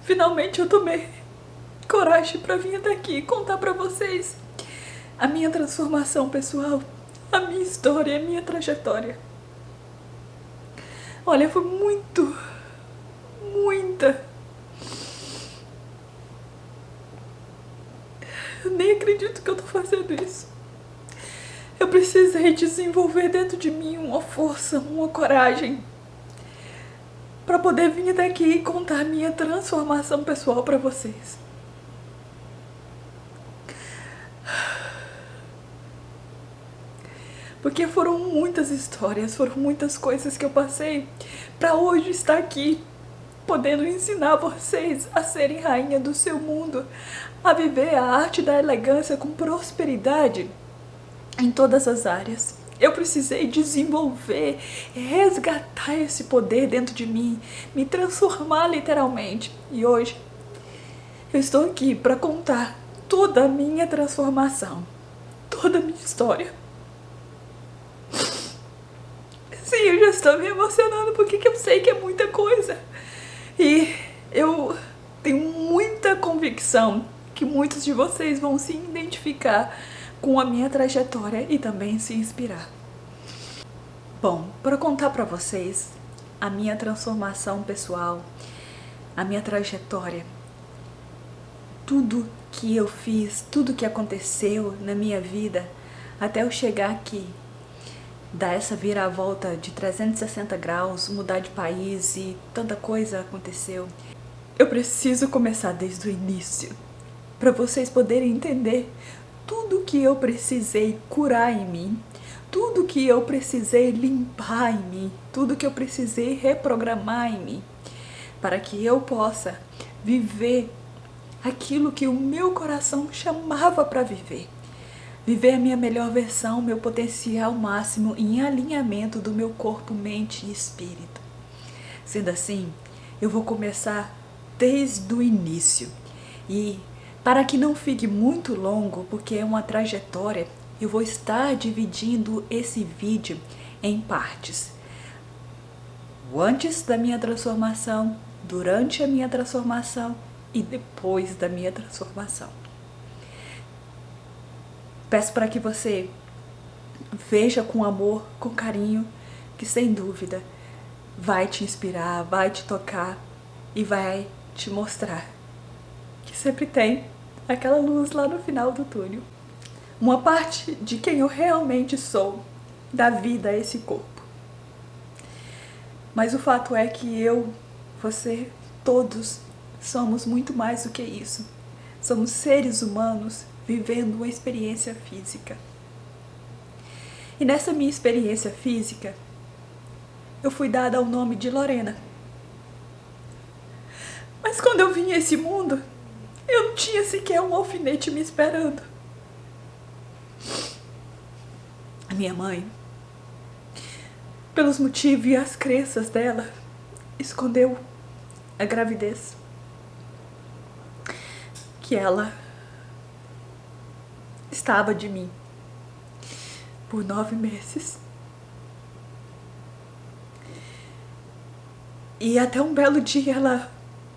Finalmente eu tomei coragem para vir até aqui e contar para vocês a minha transformação pessoal, a minha história, a minha trajetória. Olha, foi muita. Eu nem acredito que eu tô fazendo isso. Eu precisei desenvolver dentro de mim uma força, uma coragem para poder vir até aqui e contar a minha transformação pessoal para vocês. Porque foram muitas histórias, foram muitas coisas que eu passei para hoje estar aqui, podendo ensinar vocês a serem rainha do seu mundo, a viver a arte da elegância com prosperidade em todas as áreas. Eu precisei desenvolver, resgatar esse poder dentro de mim, me transformar literalmente. E hoje eu estou aqui para contar toda a minha transformação, toda a minha história. Sim, eu já estou me emocionando porque eu sei que é muita coisa. E eu tenho muita convicção que muitos de vocês vão se identificar com a minha trajetória e também se inspirar. Bom, para contar para vocês a minha transformação pessoal, a minha trajetória, tudo que eu fiz, tudo que aconteceu na minha vida até eu chegar aqui, dar essa viravolta de 360 graus, mudar de país e tanta coisa aconteceu. Eu preciso começar desde o início, para vocês poderem entender tudo que eu precisei curar em mim, tudo que eu precisei limpar em mim, tudo que eu precisei reprogramar em mim, para que eu possa viver aquilo que o meu coração chamava para viver. Viver a minha melhor versão, meu potencial máximo em alinhamento do meu corpo, mente e espírito. Sendo assim, eu vou começar desde o início. E para que não fique muito longo, porque é uma trajetória, eu vou estar dividindo esse vídeo em partes. O antes da minha transformação, durante a minha transformação e depois da minha transformação. Peço para que você veja com amor, com carinho, que sem dúvida vai te inspirar, vai te tocar e vai te mostrar que sempre tem aquela luz lá no final do túnel. Uma parte de quem eu realmente sou, dá vida a esse corpo. Mas o fato é que eu, você, todos somos muito mais do que isso. Somos seres humanos vivendo uma experiência física. E nessa minha experiência física, eu fui dada ao nome de Lorena. Mas quando eu vim a esse mundo, eu não tinha sequer um alfinete me esperando. A minha mãe, pelos motivos e as crenças dela, escondeu a gravidez que ela estava de mim por 9 meses. E até um belo dia ela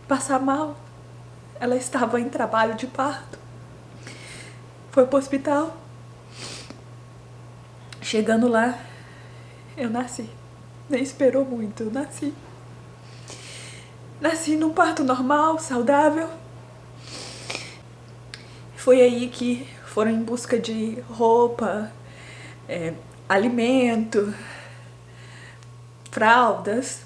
passar mal, ela estava em trabalho de parto, foi pro hospital. Chegando lá, eu nasci. Nem esperou muito, eu nasci. Nasci num parto normal, saudável. Foi aí que foram em busca de roupa, alimento, fraldas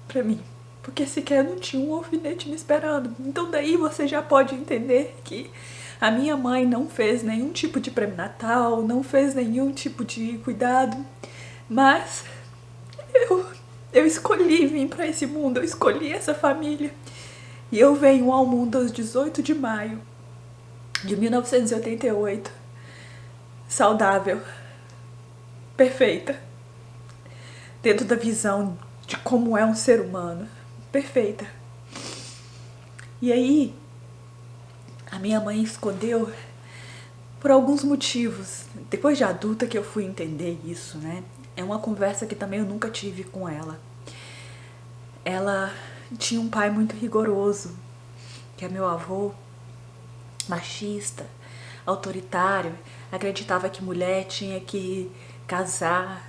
pra mim. Porque sequer não tinha um alfinete me esperando. Então daí você já pode entender que a minha mãe não fez nenhum tipo de pré-natal, não fez nenhum tipo de cuidado. Mas eu escolhi vir pra esse mundo, eu escolhi essa família. E eu venho ao mundo aos 18 de maio de 1988, saudável, perfeita, dentro da visão de como é um ser humano, perfeita. E aí, a minha mãe escondeu por alguns motivos. Depois de adulta que eu fui entender isso, né? É uma conversa que também eu nunca tive com ela. Ela tinha um pai muito rigoroso. que é meu avô, machista, autoritário, acreditava que mulher tinha que casar,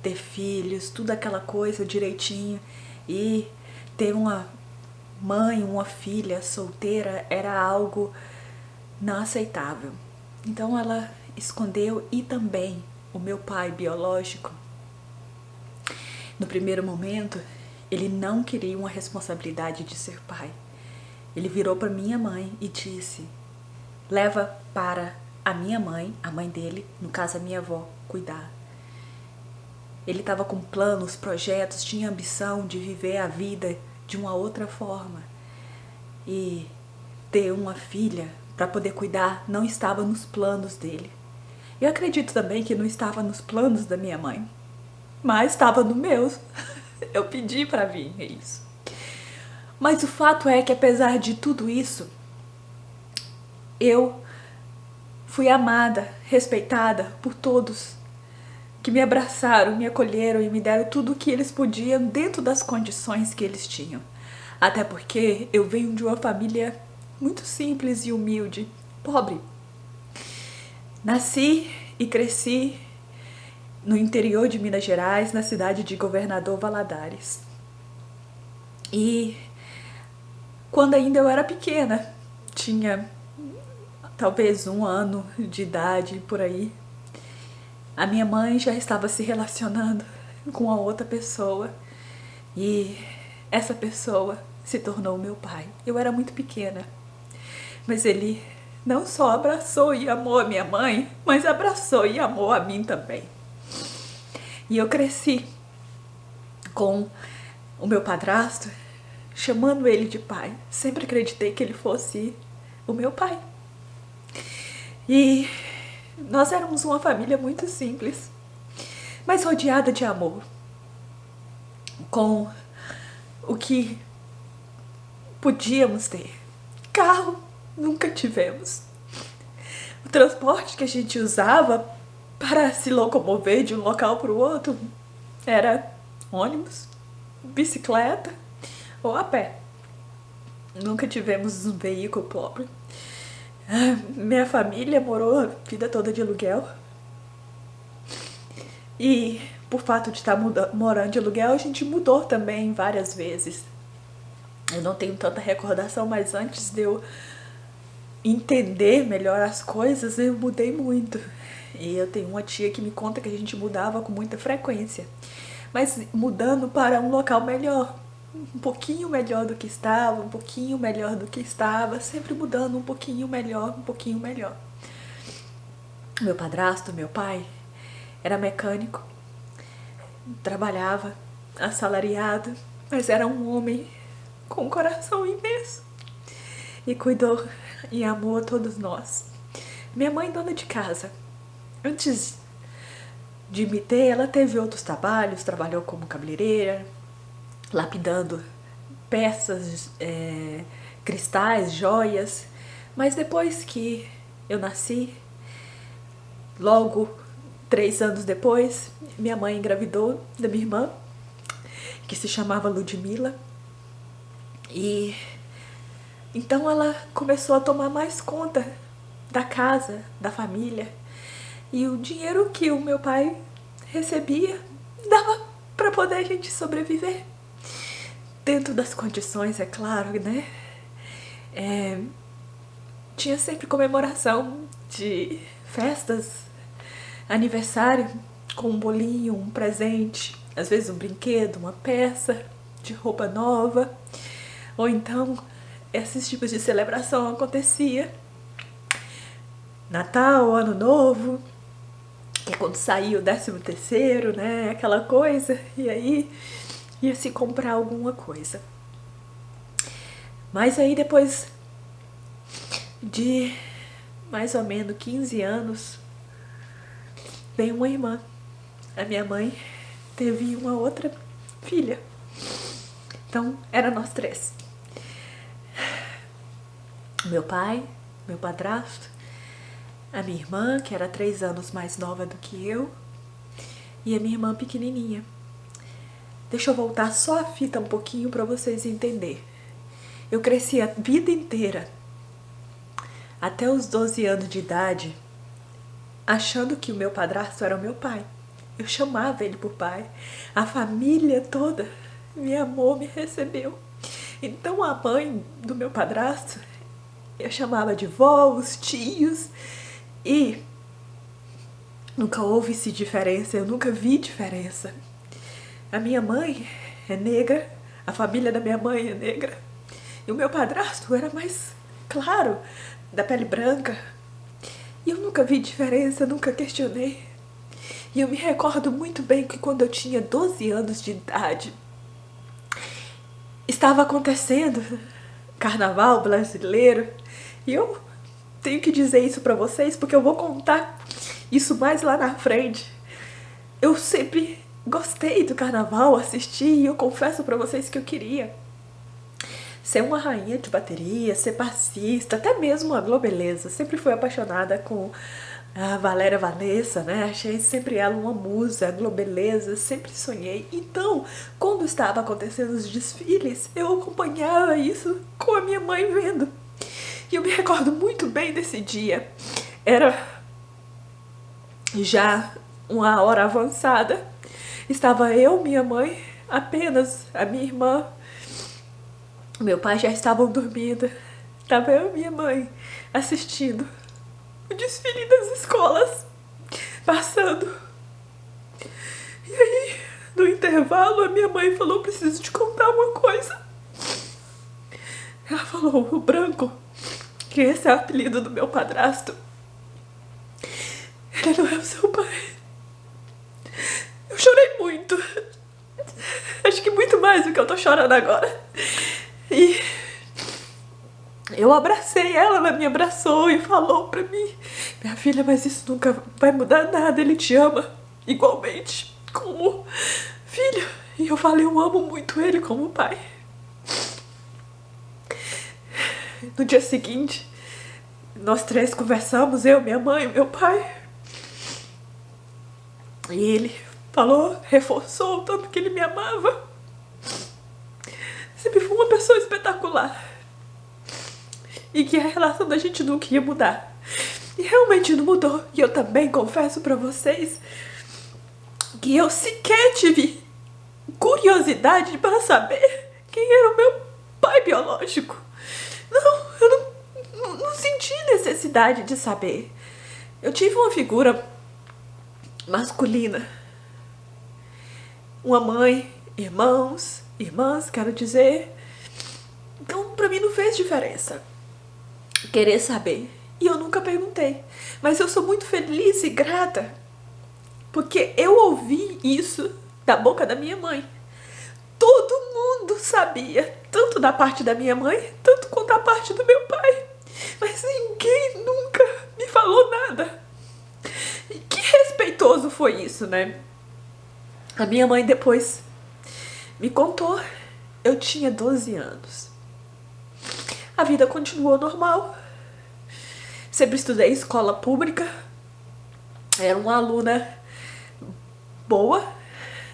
ter filhos, tudo aquela coisa direitinho, e ter uma mãe, uma filha solteira era algo não aceitável. Então ela escondeu, e também o meu pai biológico, no primeiro momento, ele não queria uma responsabilidade de ser pai. Ele virou para minha mãe e disse: leva para a minha mãe, a mãe dele, no caso a minha avó, cuidar. Ele estava com planos, projetos, tinha ambição de viver a vida de uma outra forma. E ter uma filha para poder cuidar não estava nos planos dele. Eu acredito também que não estava nos planos da minha mãe, mas estava no meu. Eu pedi para vir, é isso. Mas o fato é que, apesar de tudo isso, eu fui amada, respeitada por todos que me abraçaram, me acolheram e me deram tudo o que eles podiam dentro das condições que eles tinham. Até porque eu venho de uma família muito simples e humilde, pobre. Nasci e cresci no interior de Minas Gerais, na cidade de Governador Valadares. E quando ainda eu era pequena, tinha talvez 1 ano de idade, por aí, a minha mãe já estava se relacionando com a outra pessoa, e essa pessoa se tornou meu pai. Eu era muito pequena, mas ele não só abraçou e amou a minha mãe, mas abraçou e amou a mim também. E eu cresci com o meu padrasto, chamando ele de pai. Sempre acreditei que ele fosse o meu pai. E nós éramos uma família muito simples, mas rodeada de amor, com o que podíamos ter. Carro nunca tivemos. O transporte que a gente usava para se locomover de um local para o outro era ônibus, bicicleta ou a pé. Nunca tivemos um veículo próprio. Minha família morou a vida toda de aluguel. E por fato de estar morando de aluguel, a gente mudou também várias vezes. Eu não tenho tanta recordação, mas antes de eu entender melhor as coisas, eu mudei muito. E eu tenho uma tia que me conta que a gente mudava com muita frequência, mas mudando para um local melhor, um pouquinho melhor do que estava, um pouquinho melhor do que estava, sempre mudando um pouquinho melhor, um pouquinho melhor. Meu padrasto, meu pai, era mecânico, trabalhava assalariado, mas era um homem com um coração imenso e cuidou e amou a todos nós. Minha mãe, dona de casa, antes de me ter, ela teve outros trabalhos, trabalhou como cabeleireira, lapidando peças, cristais, joias, mas depois que eu nasci, logo 3 anos depois, minha mãe engravidou da minha irmã, que se chamava Ludmila, e então ela começou a tomar mais conta da casa, da família, e o dinheiro que o meu pai recebia dava para poder a gente sobreviver. Dentro das condições, é claro, né? Tinha sempre comemoração de festas, aniversário, com um bolinho, um presente, às vezes um brinquedo, uma peça de roupa nova, ou então esses tipos de celebração acontecia. Natal, Ano Novo, que é quando saía o 13º, né? Aquela coisa, e aí ia se comprar alguma coisa. Mas aí depois de mais ou menos 15 anos, veio uma irmã. A minha mãe teve uma outra filha. Então, era nós 3. Meu pai, meu padrasto, a minha irmã, que era 3 anos mais nova do que eu, e a minha irmã pequenininha. Deixa eu voltar só a fita um pouquinho para vocês entenderem. Eu cresci a vida inteira, até os 12 anos de idade, achando que o meu padrasto era o meu pai. Eu chamava ele por pai. A família toda me amou, me recebeu. Então a mãe do meu padrasto, eu chamava de vó, os tios, e nunca houve-se diferença, eu nunca vi diferença. A minha mãe é negra, a família da minha mãe é negra, e o meu padrasto era mais claro, da pele branca. E eu nunca vi diferença, nunca questionei. E eu me recordo muito bem que quando eu tinha 12 anos de idade, estava acontecendo carnaval brasileiro. E eu tenho que dizer isso pra vocês, porque eu vou contar isso mais lá na frente. Eu sempre gostei do carnaval, assisti, e eu confesso pra vocês que eu queria ser uma rainha de bateria, ser passista, até mesmo a Globeleza. Sempre fui apaixonada com a Valéria Vanessa, né? Achei sempre ela uma musa, a Globeleza, sempre sonhei. Então, quando estava acontecendo os desfiles, eu acompanhava isso com a minha mãe vendo. E eu me recordo muito bem desse dia. Era já uma hora avançada. Estava eu, minha mãe, apenas a minha irmã. Meu pai já estavam dormindo. Estava eu e minha mãe assistindo o desfile das escolas passando. E aí, no intervalo, a minha mãe falou: preciso te contar uma coisa. Ela falou: o Branco, que esse é o apelido do meu padrasto, ele não é o seu pai. Eu chorei muito. Acho que muito mais do que eu tô chorando agora. E eu abracei ela, ela me abraçou e falou pra mim: minha filha, mas isso nunca vai mudar nada, ele te ama igualmente como filho. E eu falei: eu amo muito ele como pai. No dia seguinte, nós três conversamos, eu, minha mãe e meu pai. E ele falou, reforçou o tanto que ele me amava. Sempre foi uma pessoa espetacular. E que a relação da gente nunca ia mudar. E realmente não mudou. E eu também confesso pra vocês que eu sequer tive curiosidade para saber quem era o meu pai biológico. Não, eu não senti necessidade de saber. Eu tive uma figura masculina. Uma mãe, irmãos, irmãs, quero dizer. Então, pra mim não fez diferença querer saber. E eu nunca perguntei. Mas eu sou muito feliz e grata, porque eu ouvi isso da boca da minha mãe. Todo mundo sabia, tanto da parte da minha mãe, tanto quanto da parte do meu pai. Mas ninguém nunca me falou nada. E que respeitoso foi isso, né? A minha mãe depois me contou. Eu tinha 12 anos. A vida continuou normal. Sempre estudei em escola pública. Era uma aluna boa.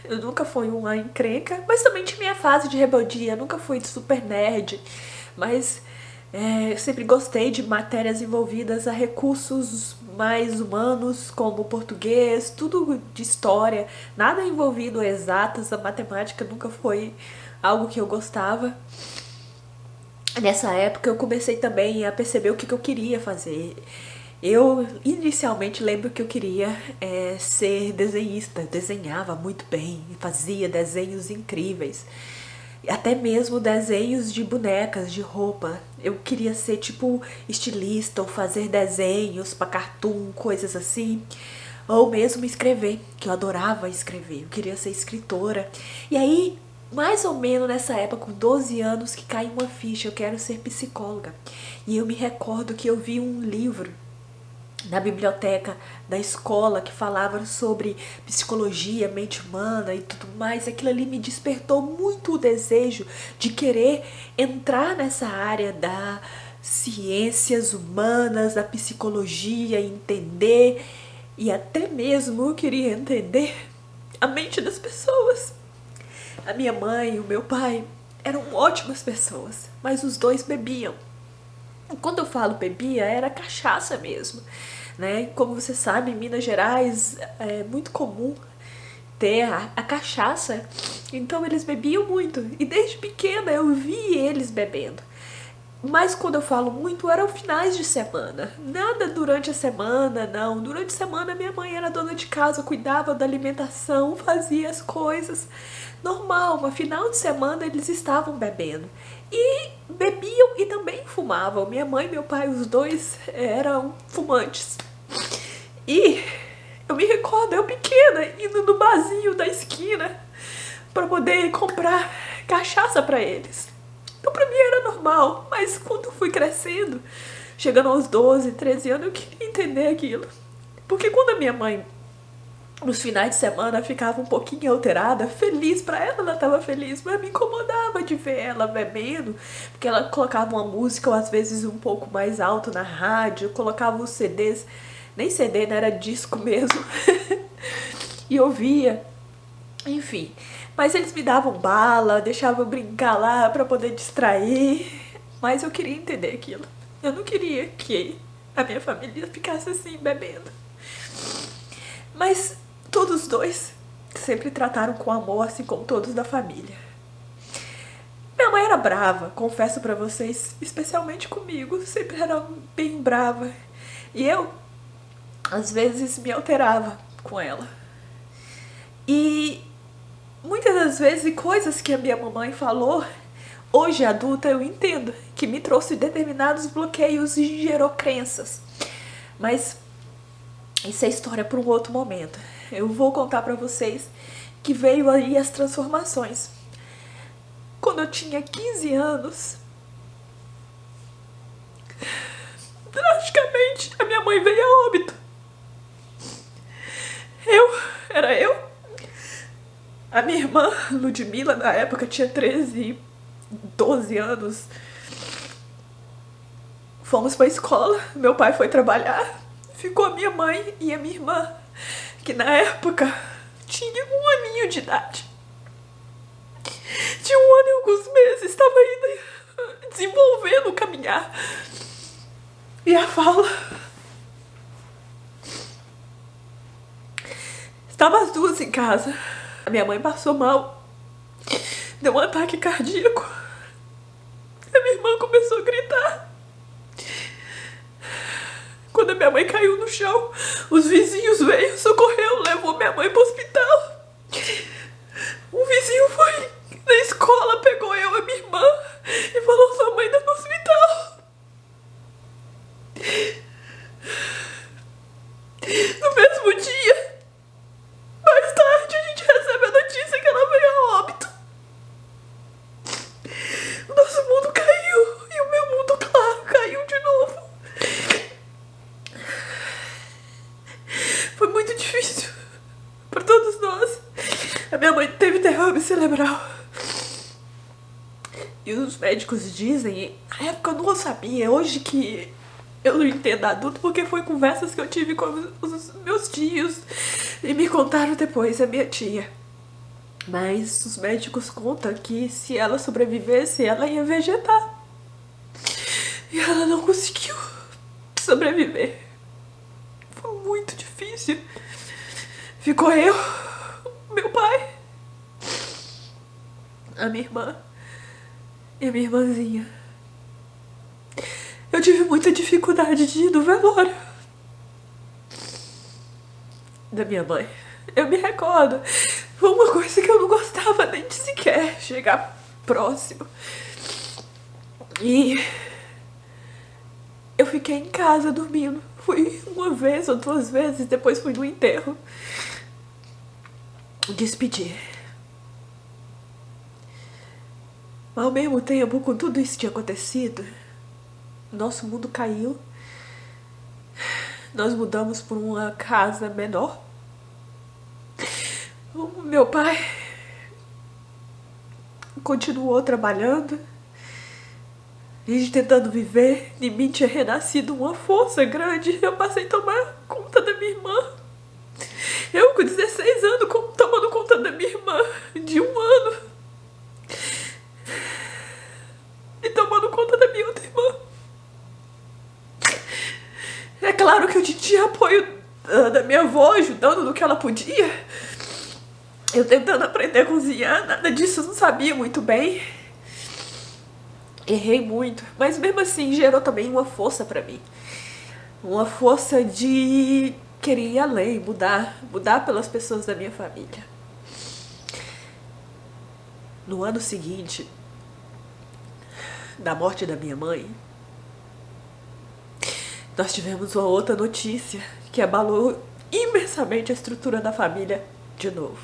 Eu nunca fui uma encrenca, mas também tinha minha fase de rebeldia. Eu nunca fui super nerd, mas sempre gostei de matérias envolvidas a recursos mais humanos, como português, tudo de história, nada envolvido exatas. A matemática nunca foi algo que eu gostava. Nessa época eu comecei também a perceber o que eu queria fazer. Eu inicialmente lembro que eu queria ser desenhista, desenhava muito bem, fazia desenhos incríveis, até mesmo desenhos de bonecas, de roupa. Eu queria ser tipo estilista ou fazer desenhos para cartoon, coisas assim, ou mesmo escrever, que eu adorava escrever, eu queria ser escritora. E aí, mais ou menos nessa época, com 12 anos, que caiu uma ficha: eu quero ser psicóloga. E eu me recordo que eu vi um livro na biblioteca da escola que falava sobre psicologia, mente humana e tudo mais. Aquilo ali me despertou muito o desejo de querer entrar nessa área das ciências humanas, da psicologia, entender, e até mesmo eu queria entender a mente das pessoas. A minha mãe e o meu pai eram ótimas pessoas, mas os dois bebiam. Quando eu falo bebia, era cachaça mesmo, né? Como você sabe, em Minas Gerais é muito comum ter a cachaça, então eles bebiam muito. E desde pequena eu vi eles bebendo. Mas quando eu falo muito, eram finais de semana. Nada durante a semana, não. Durante a semana minha mãe era dona de casa, cuidava da alimentação, fazia as coisas. Normal, mas final de semana eles estavam bebendo. E bebiam e também fumavam. Minha mãe e meu pai, os dois eram fumantes. E eu me recordo, eu pequena, indo no barzinho da esquina para poder comprar cachaça para eles. Então pra mim era normal, mas quando eu fui crescendo, chegando aos 12, 13 anos, eu queria entender aquilo. Porque quando a minha mãe, nos finais de semana, ficava um pouquinho alterada, feliz, pra ela tava feliz, mas me incomodava de ver ela bebendo, porque ela colocava uma música, ou às vezes um pouco mais alto na rádio, colocava os CDs, nem CD, né, era disco mesmo, e ouvia, enfim. Mas eles me davam bala, deixavam eu brincar lá pra poder distrair. Mas eu queria entender aquilo. Eu não queria que a minha família ficasse assim, bebendo. Mas todos os dois sempre trataram com amor, assim como todos da família. Minha mãe era brava, confesso pra vocês, especialmente comigo. Sempre era bem brava. E eu, às vezes, me alterava com ela. E muitas das vezes, coisas que a minha mamãe falou, hoje adulta eu entendo, que me trouxe determinados bloqueios e gerou crenças. Mas isso é história para um outro momento. Eu vou contar para vocês que veio aí as transformações. Quando eu tinha 15 anos, drasticamente, a minha mãe veio a óbito. Era eu, a minha irmã, Ludmilla, na época tinha 13, 12 anos. Fomos pra escola, meu pai foi trabalhar, ficou a minha mãe e a minha irmã, que na época tinha 1 aninho de idade. De 1 ano e alguns meses, estava ainda desenvolvendo o caminhar e a fala. Estava as duas em casa. A minha mãe passou mal, deu um ataque cardíaco. A minha irmã começou a gritar. Quando a minha mãe caiu no chão, os vizinhos veio, socorreu, levou minha mãe pro hospital. Um vizinho foi na escola, pegou eu e minha irmã e falou: sua mãe tá no hospital. No mesmo dia, mais tarde, a gente recebe a notícia que ela veio a óbito. O nosso mundo caiu e o meu mundo, claro, caiu de novo. Foi muito difícil para todos nós. A minha mãe teve derrame cerebral. E os médicos dizem, na época eu não sabia, hoje que eu não entendo adulto, porque foi conversas que eu tive com os meus tios e me contaram depois, a minha tia. Mas os médicos contam que se ela sobrevivesse, ela ia vegetar. E ela não conseguiu sobreviver. Foi muito difícil. Ficou eu, meu pai, a minha irmã e a minha irmãzinha. Eu tive muita dificuldade de ir no velório da minha mãe. Eu me recordo, foi uma coisa que eu não gostava nem de sequer chegar próximo. E eu fiquei em casa dormindo. Fui 1 vez ou 2 vezes, depois fui no enterro despedir. Mas ao mesmo tempo, com tudo isso que tinha acontecido, nosso mundo caiu. Nós mudamos para uma casa menor. O meu pai continuou trabalhando, a gente tentando viver. Em mim tinha renascido uma força grande. Eu passei a tomar conta da minha irmã. Eu com 16 anos tomando conta da minha irmã de 1 ano. tinha apoio da minha avó, ajudando no que ela podia. Eu tentando aprender a cozinhar, nada disso eu não sabia muito bem. Errei muito, mas mesmo assim gerou também uma força pra mim. Uma força de querer ir além, mudar pelas pessoas da minha família. No ano seguinte da morte da minha mãe, nós tivemos uma outra notícia que abalou imensamente a estrutura da família de novo.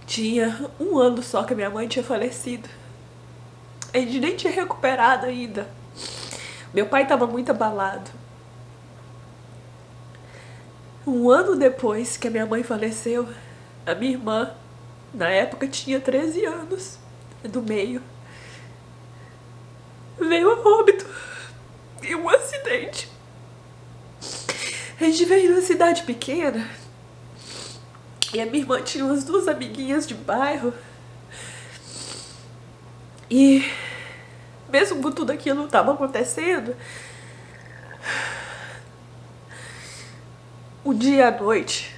Tinha um ano só que a minha mãe tinha falecido. A gente nem tinha recuperado ainda. Meu pai estava muito abalado. Um ano depois que a minha mãe faleceu, a minha irmã, na época, tinha 13 anos, do meio, veio a óbito em um acidente. A gente veio numa cidade pequena e a minha irmã tinha umas 2 amiguinhas de bairro. E mesmo com tudo aquilo estava acontecendo, um dia à noite,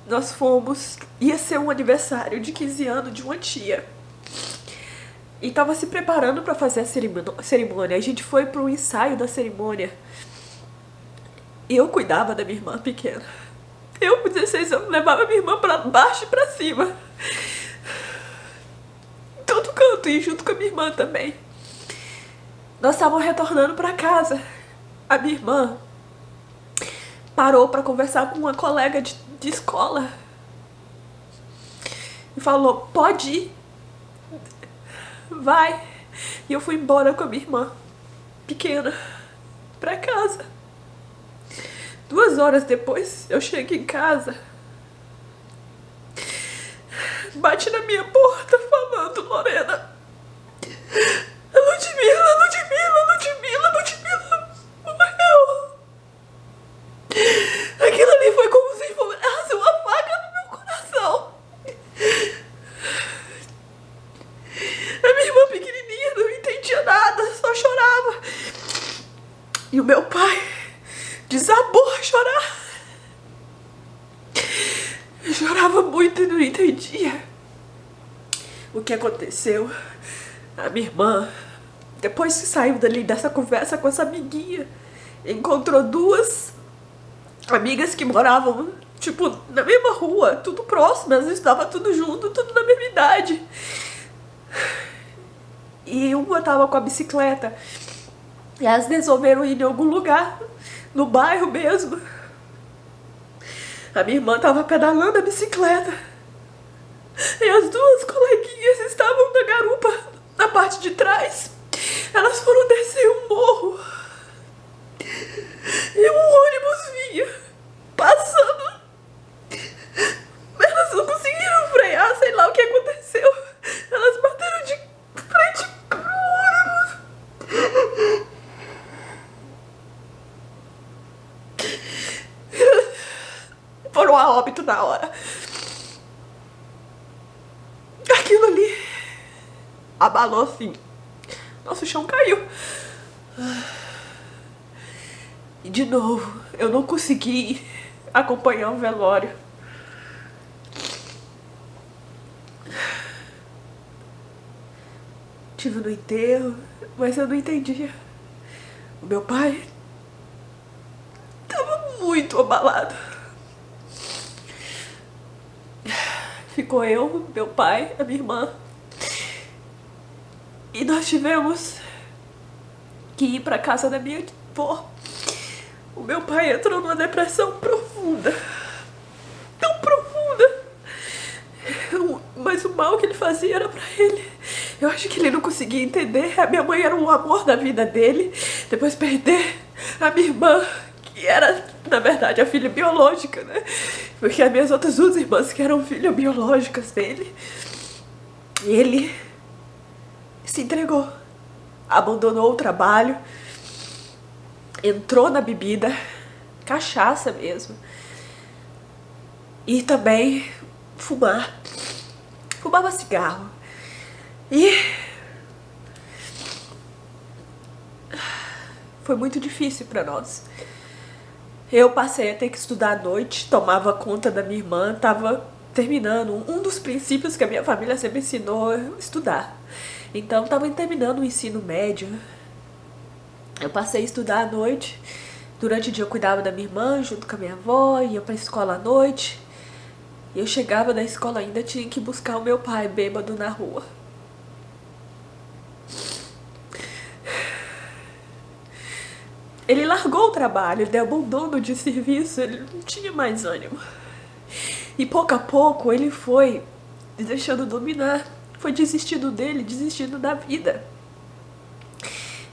nós fomos... Ia ser um aniversário de 15 anos de uma tia. E tava se preparando para fazer a cerimônia. A gente foi pro ensaio da cerimônia. E eu cuidava da minha irmã pequena. Eu, com 16 anos, levava minha irmã pra baixo e pra cima. Em todo canto, e junto com a minha irmã também. Nós estávamos retornando pra casa. A minha irmã parou pra conversar com uma colega de escola. E falou, pode ir. Vai. E eu fui embora com a minha irmã pequena pra casa. 2 horas depois, eu chego em casa. Bate na minha porta falando, Lorena, Ludmila morreu. Aquilo ali foi como se fosse uma faca no meu coração. A minha irmã pequenininha não entendia nada, só chorava. E o meu pai desabou a chorar. Eu chorava muito e não entendia o que aconteceu. A minha irmã, depois que saiu dali dessa conversa com essa amiguinha, encontrou 2 amigas que moravam, tipo, na mesma rua, tudo próximo, elas estavam tudo junto, tudo na mesma idade. E uma tava com a bicicleta. E elas resolveram ir em algum lugar, no bairro mesmo. A minha irmã tava pedalando a bicicleta. E as 2 coleguinhas estavam na garupa, na parte de trás. Elas foram descer um morro. E um ônibus vinha, passando. Elas não conseguiram frear, sei lá o que aconteceu. Elas bateram de frente pro ônibus. Foram a óbito na hora. Aquilo ali abalou assim. Nossa, o chão caiu. E de novo, eu não consegui acompanhar o velório. Tive no enterro, mas eu não entendia. O meu pai estava muito abalado. Ficou eu, meu pai, a minha irmã. E nós tivemos que ir para casa da minha avó. O meu pai entrou numa depressão profunda. Tão profunda. Mas o mal que ele fazia era pra ele. Eu acho que ele não conseguia entender. A minha mãe era o amor da vida dele. Depois perder a minha irmã, que era, na verdade, a filha biológica, né? Porque as minhas outras 2 irmãs que eram filhas biológicas dele. Ele se entregou. Abandonou o trabalho. Entrou na bebida. Cachaça mesmo. E também fumar. Fumava cigarro. E foi muito difícil para nós. Eu passei a ter que estudar à noite, tomava conta da minha irmã, tava terminando um dos princípios que a minha família sempre ensinou, estudar. Então tava terminando o ensino médio. Eu passei a estudar à noite. Durante o dia eu cuidava da minha irmã junto com a minha avó, ia pra escola à noite. E eu chegava da escola ainda, tinha que buscar o meu pai bêbado na rua. Ele largou o trabalho, ele deu abandono de serviço, ele não tinha mais ânimo. E pouco a pouco ele foi deixando dominar, foi desistindo dele, desistindo da vida.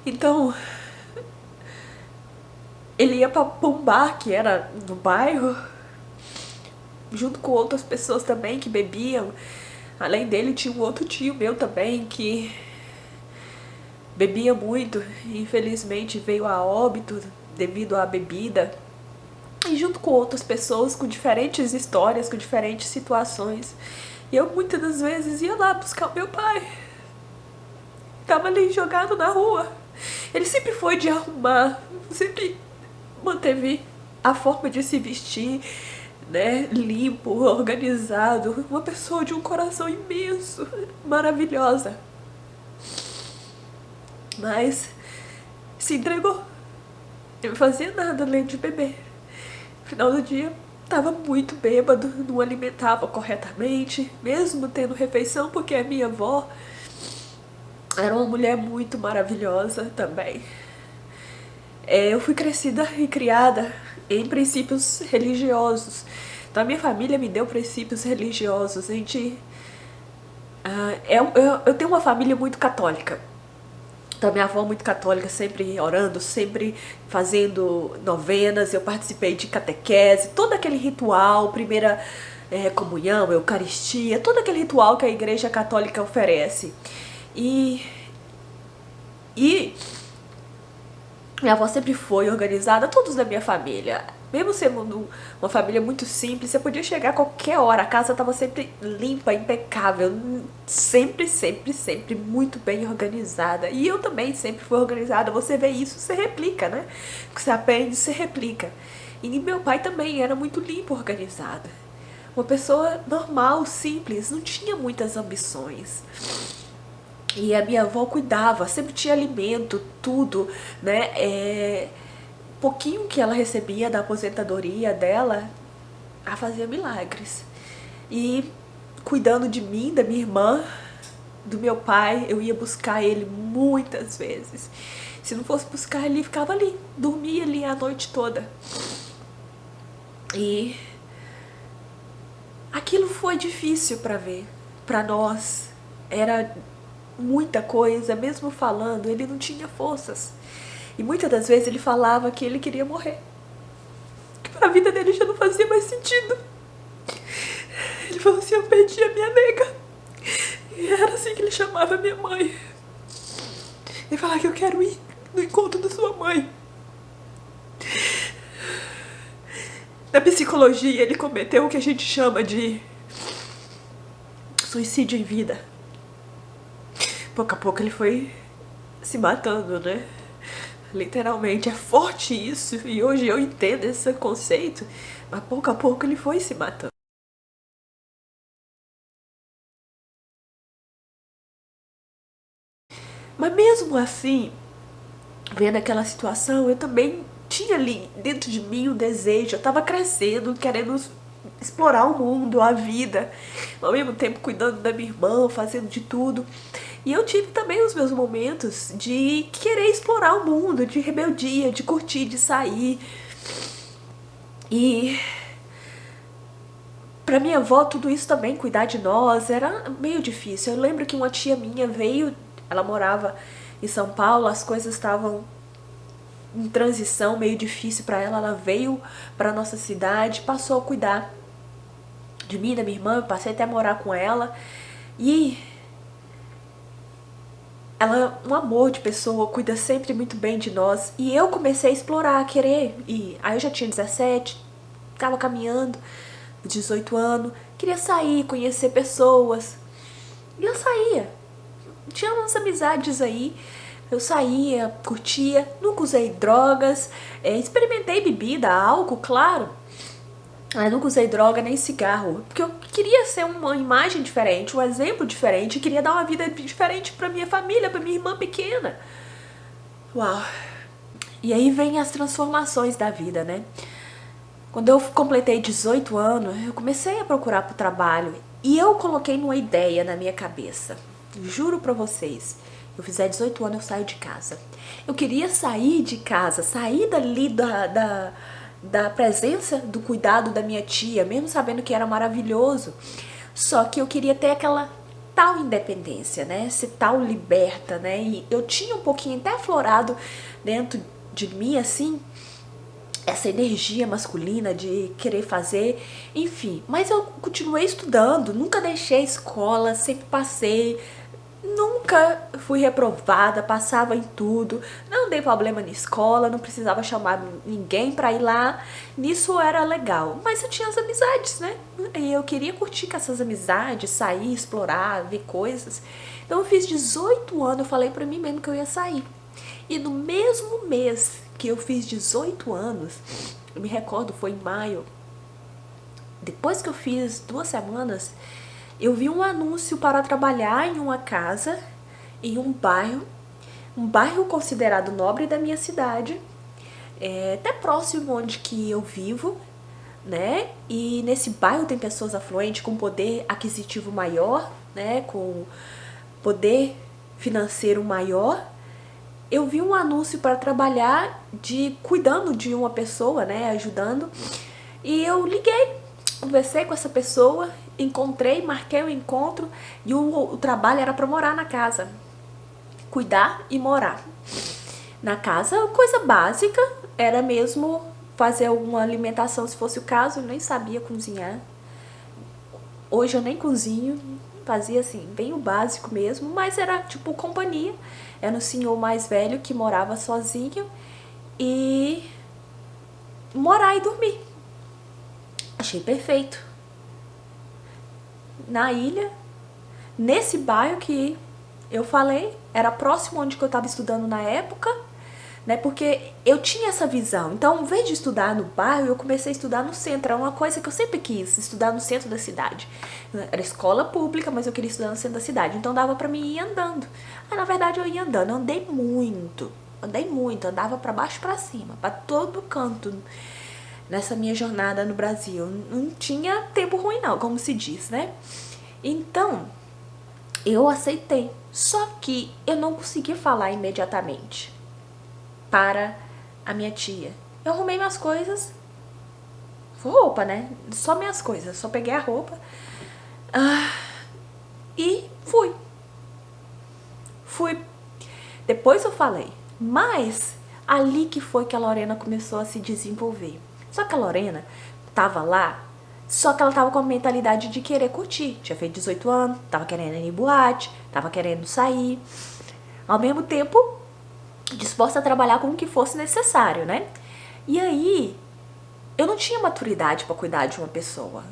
Então, ele ia pra um bar que era no bairro, junto com outras pessoas também que bebiam. Além dele tinha um outro tio meu também que bebia muito e infelizmente veio a óbito devido à bebida. E junto com outras pessoas com diferentes histórias, com diferentes situações. E eu muitas das vezes ia lá buscar o meu pai. Tava ali jogado na rua. Ele sempre foi de arrumar, sempre manteve a forma de se vestir, né, limpo, organizado. Uma pessoa de um coração imenso, maravilhosa. Mas se entregou. Eu não fazia nada além de beber. No final do dia, tava muito bêbado, não alimentava corretamente, mesmo tendo refeição, porque a minha avó era uma mulher muito maravilhosa também. Eu fui crescida e criada em princípios religiosos. Então a minha família me deu princípios religiosos. A gente, eu tenho uma família muito católica. Então, minha avó muito católica, sempre orando, sempre fazendo novenas. Eu participei de catequese, todo aquele ritual, primeira comunhão, eucaristia, todo aquele ritual que a Igreja Católica oferece. E minha avó sempre foi organizada, todos da minha família. Mesmo sendo uma família muito simples, você podia chegar a qualquer hora, a casa estava sempre limpa, impecável, sempre, sempre, sempre muito bem organizada. E eu também sempre fui organizada, você vê isso, você replica, né? O que você aprende, você replica. E meu pai também era muito limpo, organizado. Uma pessoa normal, simples, não tinha muitas ambições. E a minha avó cuidava, sempre tinha alimento, tudo, né? Pouquinho que ela recebia da aposentadoria dela, ela fazia milagres. E cuidando de mim, da minha irmã, do meu pai, eu ia buscar ele muitas vezes. Se não fosse buscar ele, ficava ali, dormia ali a noite toda. E aquilo foi difícil para ver, para nós. Era muita coisa, mesmo falando, ele não tinha forças. E muitas das vezes ele falava que ele queria morrer, que a vida dele já não fazia mais sentido. Ele falou assim: eu perdi a minha nega. E era assim que ele chamava a minha mãe. Ele falava que eu quero ir no encontro da sua mãe. Na psicologia ele cometeu o que a gente chama de suicídio em vida. Pouco a pouco ele foi se matando, né? Literalmente, é forte isso, e hoje eu entendo esse conceito, mas pouco a pouco ele foi se matando. Mas mesmo assim, vendo aquela situação, eu também tinha ali dentro de mim um desejo, eu tava crescendo, querendo explorar o mundo, a vida, ao mesmo tempo cuidando da minha irmã, fazendo de tudo. E eu tive também os meus momentos de querer explorar o mundo, de rebeldia, de curtir, de sair. E pra minha avó tudo isso também, cuidar de nós, era meio difícil. Eu lembro que uma tia minha veio, ela morava em São Paulo, as coisas estavam em transição, meio difícil pra ela. Ela veio pra nossa cidade, passou a cuidar de mim, da minha irmã, eu passei até a morar com ela. E ela é um amor de pessoa, cuida sempre muito bem de nós. E eu comecei a explorar, a querer ir. Aí eu já tinha 17, tava caminhando, 18 anos, queria sair, conhecer pessoas. E eu saía. Tinha umas amizades aí, Eu saía, curtia, nunca usei drogas, experimentei bebida, álcool, claro. Eu nunca usei droga nem cigarro, porque eu queria ser uma imagem diferente, um exemplo diferente, queria dar uma vida diferente pra minha família, pra minha irmã pequena. Uau! E aí vem as transformações da vida, né? Quando eu completei 18 anos, eu comecei a procurar pro trabalho e eu coloquei uma ideia na minha cabeça. Juro pra vocês, eu fizer 18 anos, eu saio de casa. Eu queria sair de casa, sair dali da presença, do cuidado da minha tia, mesmo sabendo que era maravilhoso. Só que eu queria ter aquela tal independência, né? Ser tal liberta, né? E eu tinha um pouquinho até aflorado dentro de mim, assim, essa energia masculina de querer fazer, enfim. Mas eu continuei estudando, nunca deixei a escola, sempre passei, nunca fui reprovada, passava em tudo, não dei problema na escola, não precisava chamar ninguém pra ir lá, nisso era legal. Mas eu tinha as amizades, né? E eu queria curtir com essas amizades, sair, explorar, ver coisas. Então eu fiz 18 anos, eu falei pra mim mesmo que eu ia sair. E no mesmo mês que eu fiz 18 anos, eu me recordo, foi em maio, depois que eu fiz 2 semanas, eu vi um anúncio para trabalhar em uma casa, em um bairro considerado nobre da minha cidade, até próximo onde que eu vivo, né? E nesse bairro tem pessoas afluentes com poder aquisitivo maior, né? Com poder financeiro maior. Eu vi um anúncio para trabalhar cuidando de uma pessoa, né? Ajudando. E eu liguei, conversei com essa pessoa, encontrei, marquei o encontro e o trabalho era para morar na casa, cuidar e morar na casa. Coisa básica, era mesmo fazer alguma alimentação se fosse o caso. Eu nem sabia cozinhar, hoje eu nem cozinho, fazia assim, bem o básico mesmo, mas era tipo companhia. Era um senhor mais velho que morava sozinho e morar e dormir. Achei perfeito. Na ilha, nesse bairro que eu falei, era próximo onde eu estava estudando na época, né? Porque eu tinha essa visão. Então, ao invés de estudar no bairro, eu comecei a estudar no centro. Era uma coisa que eu sempre quis, estudar no centro da cidade. Era escola pública, mas eu queria estudar no centro da cidade. Então, dava pra mim ir andando. Na verdade, eu ia andando. Eu andei muito. Andava pra baixo e pra cima, pra todo canto. Nessa minha jornada no Brasil. Não tinha tempo ruim não, como se diz, né? Então, eu aceitei. Só que eu não consegui falar imediatamente para a minha tia. Eu arrumei minhas coisas, roupa, né? Só minhas coisas, só peguei a roupa e fui. Depois eu falei, mas ali que foi que a Lorena começou a se desenvolver. Só que a Lorena tava lá, só que ela tava com a mentalidade de querer curtir. Tinha feito 18 anos, tava querendo ir em boate, tava querendo sair. Ao mesmo tempo, disposta a trabalhar com o que fosse necessário, né? E aí, eu não tinha maturidade para cuidar de uma pessoa.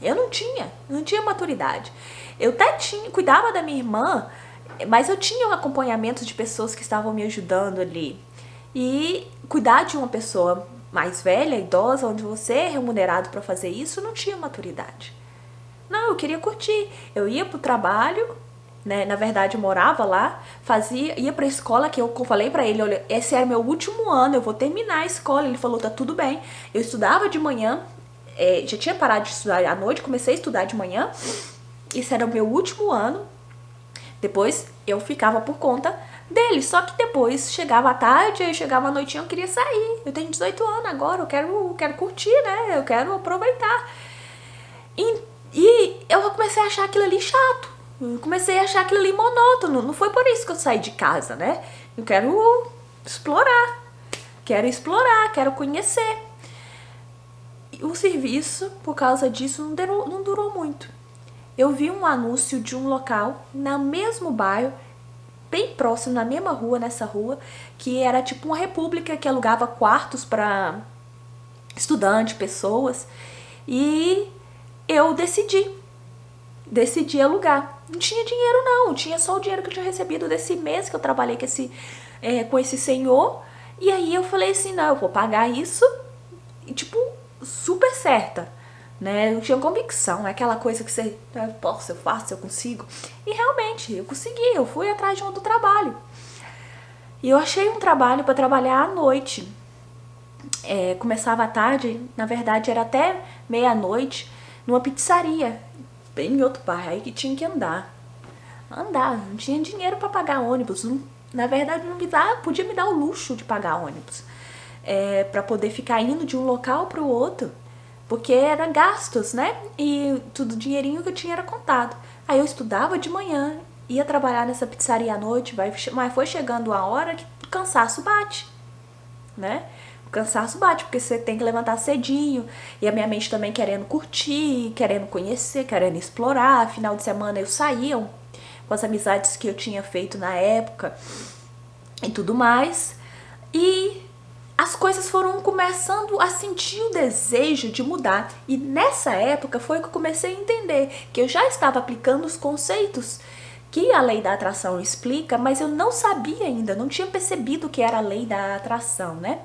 Eu não tinha maturidade. Eu até cuidava da minha irmã, mas eu tinha um acompanhamento de pessoas que estavam me ajudando ali. E cuidar de uma pessoa mais velha, idosa, onde você é remunerado para fazer isso, não tinha maturidade. Não, eu queria curtir. Eu ia pro trabalho, né? Na verdade, eu morava lá, ia pra escola, que eu falei pra ele, olha, esse era meu último ano, eu vou terminar a escola. Ele falou, tá tudo bem. Eu estudava de manhã, já tinha parado de estudar à noite, comecei a estudar de manhã. Esse era o meu último ano. Depois eu ficava por conta dele, só que depois chegava à tarde, aí chegava à noitinha, eu queria sair. Eu tenho 18 anos agora, eu quero curtir, né? Eu quero aproveitar. E eu comecei a achar aquilo ali chato. Eu comecei a achar aquilo ali monótono. Não foi por isso que eu saí de casa, né? Eu quero explorar. Quero conhecer. E o serviço, por causa disso, não durou muito. Eu vi um anúncio de um local, no mesmo bairro, bem próximo, na mesma rua, nessa rua, que era tipo uma república que alugava quartos para estudantes, pessoas. E eu decidi decidi alugar. Não tinha dinheiro não, tinha só o dinheiro que eu tinha recebido desse mês que eu trabalhei com esse senhor. E aí eu falei assim, não, eu vou pagar isso, tipo, super certa, né? Eu tinha convicção, é aquela coisa que você, eu posso, eu faço, eu consigo. E realmente, eu consegui, eu fui atrás de um outro trabalho. E eu achei um trabalho para trabalhar à noite. Começava à tarde, na verdade era até meia-noite, numa pizzaria, bem em outro bairro, aí que tinha que andar, não tinha dinheiro para pagar ônibus, na verdade não podia me dar o luxo de pagar ônibus, para poder ficar indo de um local para o outro, porque era gastos, né, e tudo dinheirinho que eu tinha era contado. Aí eu estudava de manhã, ia trabalhar nessa pizzaria à noite, mas foi chegando a hora que o cansaço bate, né? O cansaço bate, porque você tem que levantar cedinho, e a minha mente também querendo curtir, querendo conhecer, querendo explorar. Final de semana eu saía com as amizades que eu tinha feito na época e tudo mais. E as coisas foram começando a sentir o desejo de mudar. E nessa época foi que eu comecei a entender que eu já estava aplicando os conceitos que a lei da atração explica, mas eu não sabia ainda, não tinha percebido que era a lei da atração, né?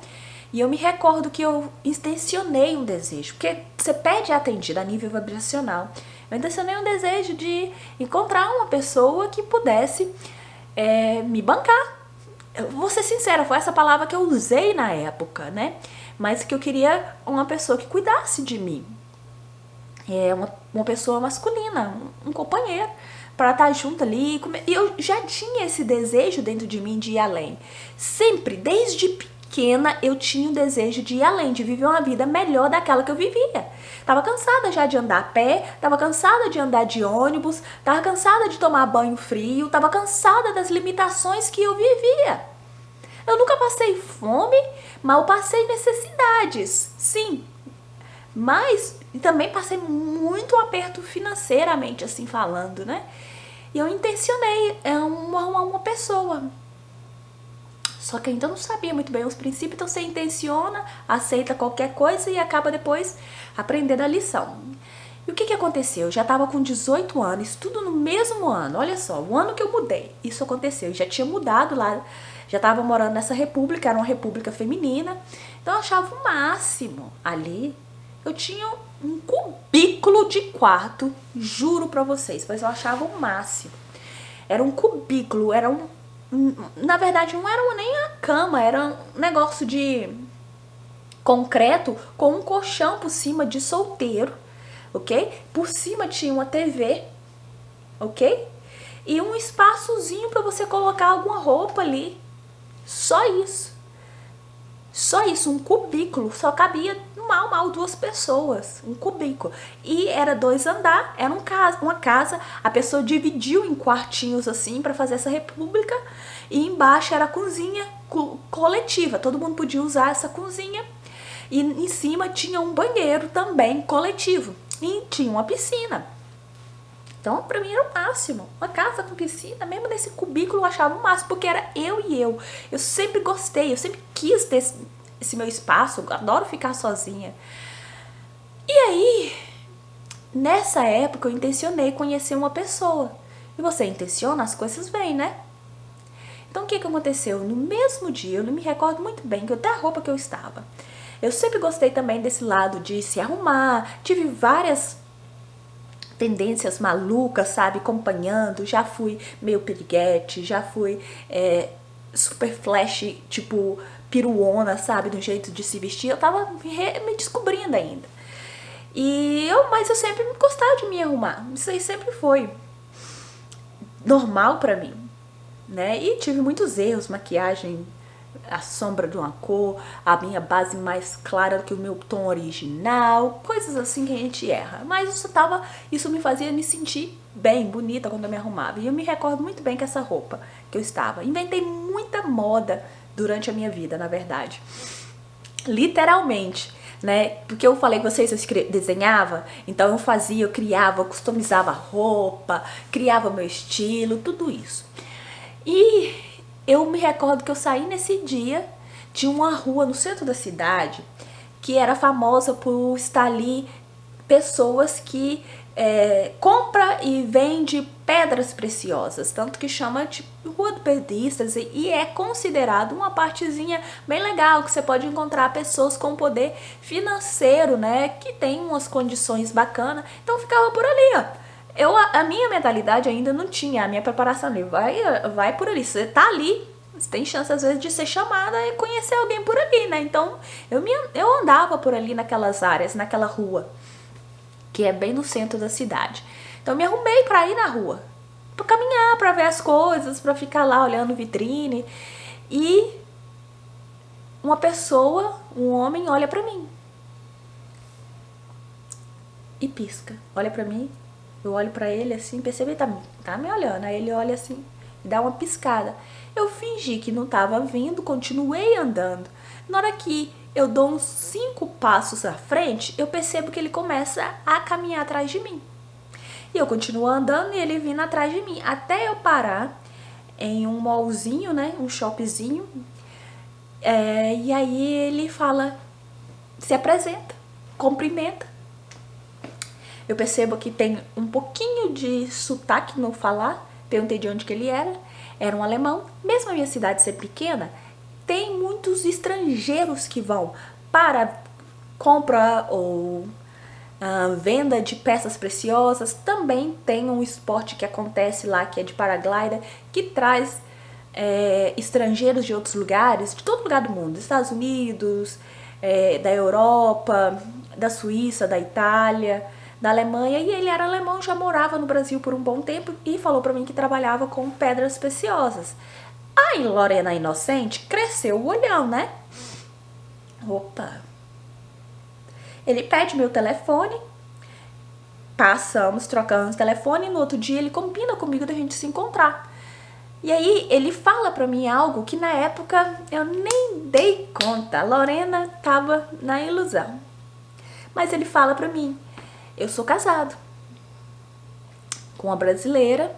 E eu me recordo que eu intencionei um desejo, porque você pede atendido a nível vibracional. Eu intencionei um desejo de encontrar uma pessoa que pudesse me bancar. Eu vou ser sincera, foi essa palavra que eu usei na época, né? Mas que eu queria uma pessoa que cuidasse de mim. Uma pessoa masculina, um companheiro, para estar junto ali. E eu já tinha esse desejo dentro de mim de ir além. Sempre, desde pequena, eu tinha o desejo de ir além, de viver uma vida melhor daquela que eu vivia. Tava cansada já de andar a pé, tava cansada de andar de ônibus, tava cansada de tomar banho frio, tava cansada das limitações que eu vivia. Eu nunca passei fome, mas eu passei necessidades, sim. Mas também passei muito aperto financeiramente, assim falando, né? E eu intencionei uma pessoa. Só que ainda não sabia muito bem os princípios, então você intenciona, aceita qualquer coisa e acaba depois aprendendo a lição. E o que aconteceu? Eu já estava com 18 anos, tudo no mesmo ano. Olha só, o ano que eu mudei, isso aconteceu. Eu já tinha mudado lá, já estava morando nessa república, era uma república feminina. Então eu achava o máximo ali. Eu tinha um cubículo de quarto, juro pra vocês, mas eu achava o máximo. Era um cubículo, na verdade não era nem a cama, era um negócio de concreto com um colchão por cima de solteiro, ok? Por cima tinha uma TV, ok? E um espaçozinho pra você colocar alguma roupa ali. Só isso. Só isso, um cubículo, só cabia mal 2 pessoas, um cubículo. E era 2 andares, era uma casa, a pessoa dividiu em quartinhos assim para fazer essa república, e embaixo era a cozinha coletiva, todo mundo podia usar essa cozinha, e em cima tinha um banheiro também coletivo, e tinha uma piscina. Então, pra mim era o máximo. Uma casa com piscina, mesmo nesse cubículo eu achava o máximo, porque era eu e eu. Eu sempre gostei, eu sempre quis ter esse meu espaço, eu adoro ficar sozinha. E aí, nessa época eu intencionei conhecer uma pessoa. E você intenciona, as coisas vêm, né? Então o que aconteceu? No mesmo dia, eu não me recordo muito bem, que até a roupa que eu estava. Eu sempre gostei também desse lado de se arrumar, tive várias tendências malucas, sabe, acompanhando, já fui meio piriguete, já fui super flash, tipo piruona, sabe, do jeito de se vestir, eu tava me descobrindo ainda. Mas eu sempre gostava de me arrumar, isso aí sempre foi normal pra mim, né, e tive muitos erros, maquiagem, a sombra de uma cor, a minha base mais clara que o meu tom original, coisas assim que a gente erra. Mas isso me fazia me sentir bem, bonita quando eu me arrumava. E eu me recordo muito bem que essa roupa que eu estava. Inventei muita moda durante a minha vida, na verdade. Literalmente, né? Porque eu falei com vocês, eu desenhava, então eu criava, eu customizava roupa, criava meu estilo, tudo isso. E eu me recordo que eu saí nesse dia de uma rua no centro da cidade que era famosa por estar ali pessoas que compra e vende pedras preciosas, tanto que chama de Rua do Pedristas, e é considerado uma partezinha bem legal, que você pode encontrar pessoas com poder financeiro, né, que tem umas condições bacanas, então ficava por ali, ó. A minha mentalidade ainda não tinha, a minha preparação ali, vai por ali, você tá ali, você tem chance às vezes de ser chamada e conhecer alguém por ali, né, então eu andava por ali naquelas áreas, naquela rua, que é bem no centro da cidade. Então eu me arrumei pra ir na rua, pra caminhar, pra ver as coisas, pra ficar lá olhando vitrine, e uma pessoa, um homem, olha pra mim e pisca, olha pra mim. Eu olho pra ele assim, percebi, tá me olhando. Aí ele olha assim, dá uma piscada. Eu fingi que não tava vindo, continuei andando. Na hora que eu dou uns 5 passos à frente, eu percebo que ele começa a caminhar atrás de mim. E eu continuo andando e ele vindo atrás de mim, até eu parar em um mallzinho, né, um shoppingzinho. E aí ele fala, se apresenta, cumprimenta. Eu percebo que tem um pouquinho de sotaque no falar. Perguntei de onde que ele era. Era um alemão. Mesmo a minha cidade ser pequena, tem muitos estrangeiros que vão para compra ou venda de peças preciosas. Também tem um esporte que acontece lá, que é de paraglider, que traz estrangeiros de outros lugares, de todo lugar do mundo. Estados Unidos, da Europa, da Suíça, da Itália, da Alemanha, e ele era alemão, já morava no Brasil por um bom tempo e falou pra mim que trabalhava com pedras preciosas. Aí Lorena inocente cresceu o olhão, né? Opa! Ele pede meu telefone, passamos, trocamos telefone, e no outro dia ele combina comigo da gente se encontrar. E aí ele fala pra mim algo que na época eu nem dei conta, a Lorena tava na ilusão. Mas ele fala pra mim, eu sou casado com uma brasileira,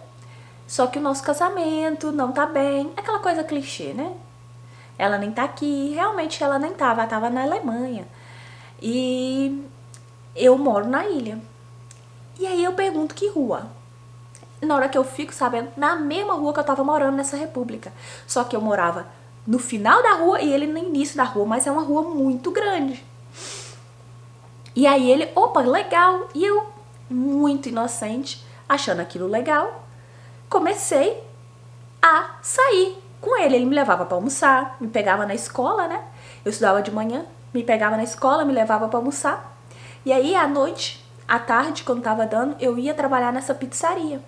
só que o nosso casamento não tá bem. Aquela coisa clichê, né? Ela nem tá aqui. Realmente ela nem tava, ela tava na Alemanha. E eu moro na ilha. E aí eu pergunto que rua. Na hora que eu fico sabendo, na mesma rua que eu tava morando nessa república. Só que eu morava no final da rua e ele no início da rua, mas é uma rua muito grande. E aí ele, opa, legal. E eu, muito inocente, achando aquilo legal, comecei a sair com ele. Ele me levava pra almoçar, me pegava na escola, né? Eu estudava de manhã, me pegava na escola, me levava pra almoçar. E aí, à noite, à tarde, quando tava dando, eu ia trabalhar nessa pizzaria.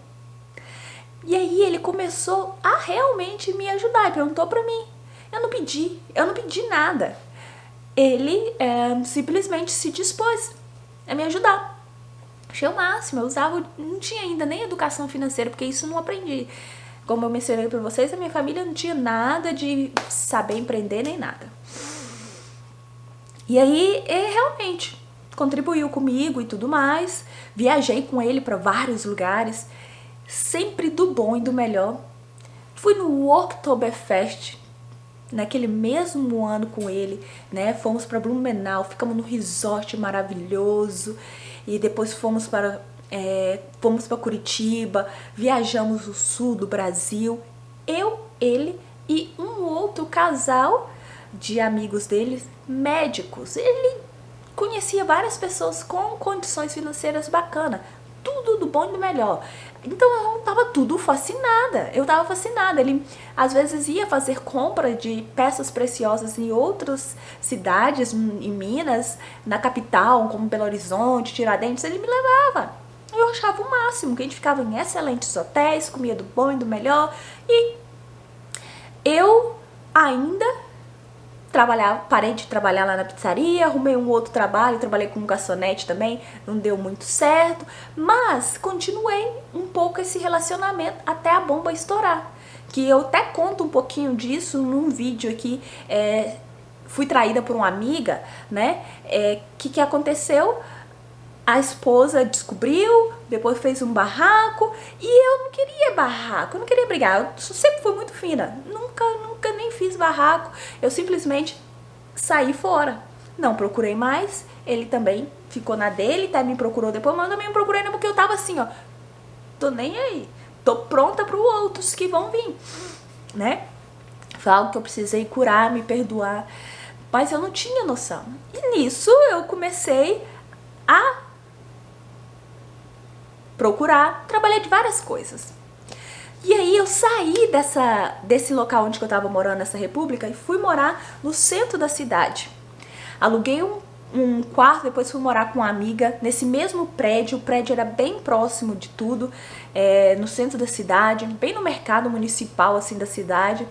E aí ele começou a realmente me ajudar e perguntou pra mim. Eu não pedi nada. Ele simplesmente se dispôs a me ajudar. Achei o máximo, não tinha ainda nem educação financeira, porque isso eu não aprendi. Como eu mencionei pra vocês, a minha família não tinha nada de saber empreender nem nada. E aí, ele realmente contribuiu comigo e tudo mais. Viajei com ele pra vários lugares, sempre do bom e do melhor. Fui no Oktoberfest, naquele mesmo ano com ele, né? Fomos para Blumenau, ficamos no resort maravilhoso e depois fomos para Curitiba, viajamos o sul do Brasil, eu, ele e um outro casal de amigos deles, médicos. Ele conhecia várias pessoas com condições financeiras bacanas, tudo do bom e do melhor. Então eu tava fascinada. Ele às vezes ia fazer compra de peças preciosas em outras cidades, em Minas, na capital, como Belo Horizonte, Tiradentes, ele me levava. Eu achava o máximo, que a gente ficava em excelentes hotéis, comia do bom e do melhor. E eu ainda parei de trabalhar lá na pizzaria, arrumei um outro trabalho, trabalhei como garçonete também, não deu muito certo, mas continuei um pouco esse relacionamento até a bomba estourar, que eu até conto um pouquinho disso num vídeo aqui. Fui traída por uma amiga, né? Que aconteceu? A esposa descobriu, depois fez um barraco, e eu não queria barraco, eu não queria brigar, eu sempre fui muito fina, nunca nem fiz barraco, eu simplesmente saí fora. não procurei mais. Ele também ficou na dele, tá? Me procurou depois, mas eu também me procurei porque eu tava assim, ó, tô nem aí, tô pronta para os outros que vão vir, né? Foi algo que eu precisei curar, me perdoar, mas eu não tinha noção. E nisso eu comecei a procurar, trabalhar de várias coisas. E aí eu saí desse local onde eu estava morando, nessa república, e fui morar no centro da cidade. Aluguei um quarto, depois fui morar com uma amiga nesse mesmo prédio. O prédio era bem próximo de tudo, no centro da cidade, bem no mercado municipal assim da cidade.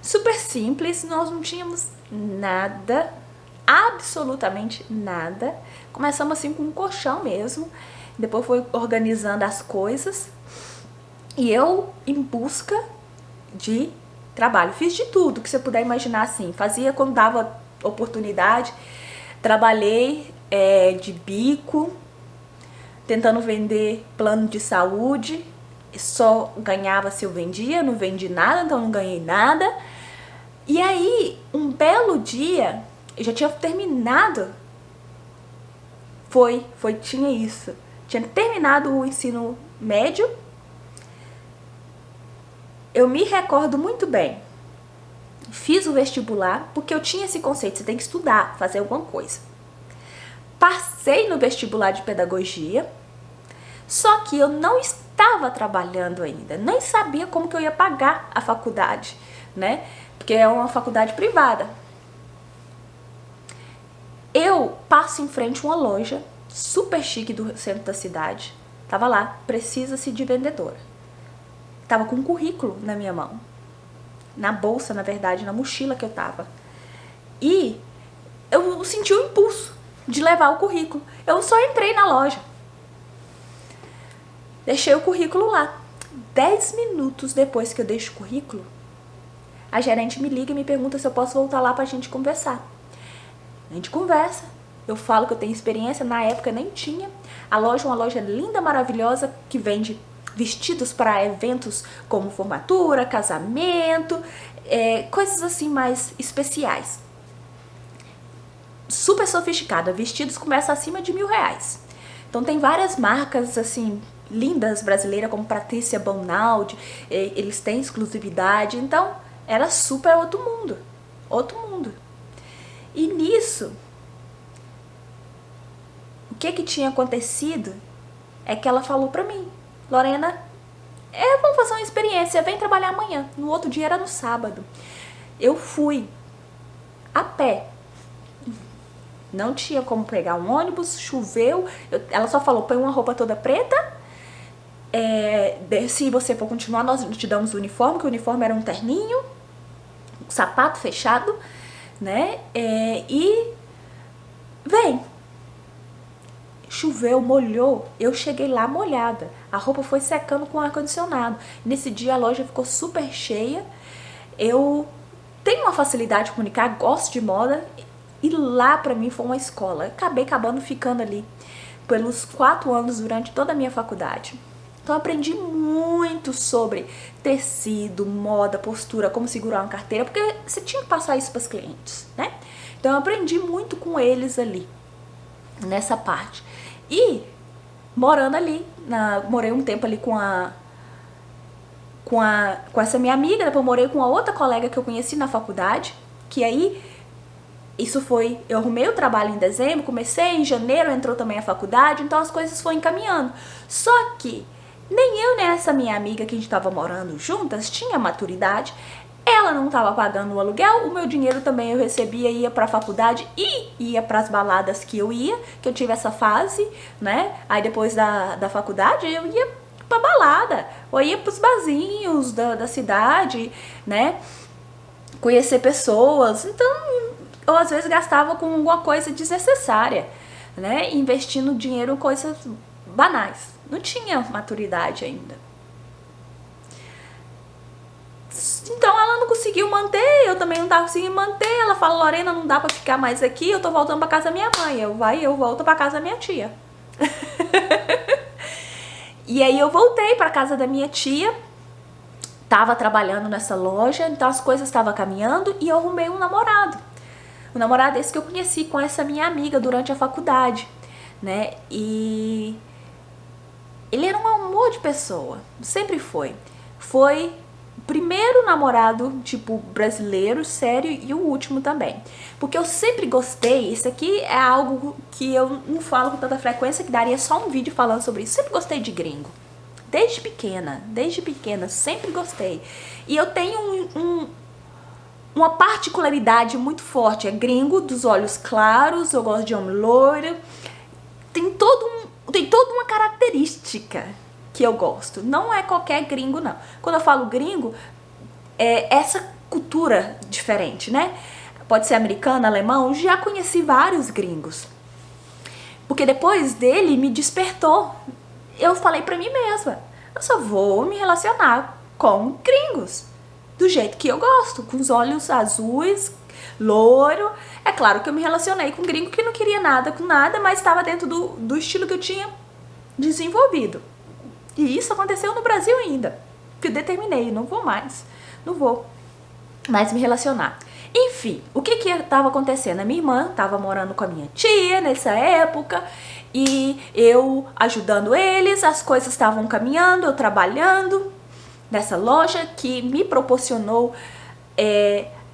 Super simples, nós não tínhamos nada, absolutamente nada. Começamos assim com um colchão mesmo, depois foi organizando as coisas. E eu em busca de trabalho, fiz de tudo que você puder imaginar assim, fazia quando dava oportunidade, trabalhei de bico, tentando vender plano de saúde, só ganhava se eu vendia, não vendi nada, então não ganhei nada. E aí, um belo dia, eu já tinha terminado, tinha isso, tinha terminado o ensino médio. Eu me recordo muito bem, fiz o vestibular, porque eu tinha esse conceito, você tem que estudar, fazer alguma coisa. Passei no vestibular de pedagogia, só que eu não estava trabalhando ainda, nem sabia como que eu ia pagar a faculdade, né? Porque é uma faculdade privada. Eu passo em frente a uma loja super chique do centro da cidade, tava lá, precisa-se de vendedora. Tava com um currículo na minha mão, na bolsa, na verdade, na mochila que eu tava. E eu senti o impulso de levar o currículo. Eu só entrei na loja, deixei o currículo lá. 10 minutos depois que eu deixo o currículo, a gerente me liga e me pergunta se eu posso voltar lá pra gente conversar. A gente conversa, eu falo que eu tenho experiência, na época nem tinha. A loja é uma loja linda, maravilhosa, que vende vestidos para eventos como formatura, casamento, coisas assim mais especiais. Super sofisticada, vestidos começam acima de R$1.000. Então tem várias marcas assim lindas brasileiras, como Patrícia Bonaldi, eles têm exclusividade, então era super outro mundo, outro mundo. E nisso, o que tinha acontecido é que ela falou pra mim: Lorena, vamos fazer uma experiência, vem trabalhar amanhã. No outro dia era no sábado. Eu fui a pé. Não tinha como pegar um ônibus, choveu. Ela só falou: põe uma roupa toda preta. Se você for continuar, nós te damos o uniforme, que o uniforme era um terninho, um sapato fechado, né? E vem. Choveu, molhou, eu cheguei lá molhada. A roupa foi secando com o ar-condicionado. Nesse dia a loja ficou super cheia. Eu tenho uma facilidade de comunicar, gosto de moda. E lá pra mim foi uma escola. Acabei ficando ali pelos 4 anos durante toda a minha faculdade. Então eu aprendi muito sobre tecido, moda, postura, como segurar uma carteira. Porque você tinha que passar isso para os clientes, né? Então eu aprendi muito com eles ali, nessa parte. E morando ali, morei um tempo ali com essa minha amiga, depois morei com a outra colega que eu conheci na faculdade, que aí, eu arrumei o trabalho em dezembro, comecei em janeiro, entrou também a faculdade, então as coisas foram encaminhando. Só que nem eu nem essa minha amiga que a gente estava morando juntas tinha maturidade. Ela não estava pagando o aluguel, o meu dinheiro também eu recebia, ia para a faculdade e ia para as baladas que eu ia, que eu tive essa fase, né? Aí depois da faculdade eu ia para balada, ou ia para os barzinhos da cidade, né? Conhecer pessoas. Então eu às vezes gastava com alguma coisa desnecessária, né? Investindo dinheiro em coisas banais. Não tinha maturidade ainda. Então ela não conseguiu manter, eu também não tava conseguindo manter. Ela fala: Lorena, não dá pra ficar mais aqui, eu tô voltando pra casa da minha mãe. Eu volto pra casa da minha tia. E aí eu voltei pra casa da minha tia, tava trabalhando nessa loja, então as coisas estavam caminhando e eu arrumei um namorado. Um namorado esse que eu conheci com essa minha amiga durante a faculdade, né? E ele era um amor de pessoa, sempre foi. Foi o primeiro namorado, tipo, brasileiro, sério, e o último também. Porque eu sempre gostei, isso aqui é algo que eu não falo com tanta frequência, que daria só um vídeo falando sobre isso. Sempre gostei de gringo. Desde pequena, sempre gostei. E eu tenho uma particularidade muito forte, é gringo, dos olhos claros, eu gosto de homem loiro. Tem toda uma característica que eu gosto. Não é qualquer gringo, não. Quando eu falo gringo, é essa cultura diferente, né? Pode ser americano, alemão. Já conheci vários gringos. Porque depois dele me despertou. Eu falei pra mim mesma, eu só vou me relacionar com gringos. Do jeito que eu gosto, com os olhos azuis, loiro. É claro que eu me relacionei com um gringo que não queria nada com nada, mas estava dentro do estilo que eu tinha desenvolvido. E isso aconteceu no Brasil ainda. Que eu determinei, não vou mais me relacionar. Enfim, o que estava acontecendo? A minha irmã estava morando com a minha tia nessa época e eu ajudando eles, as coisas estavam caminhando, eu trabalhando nessa loja que me proporcionou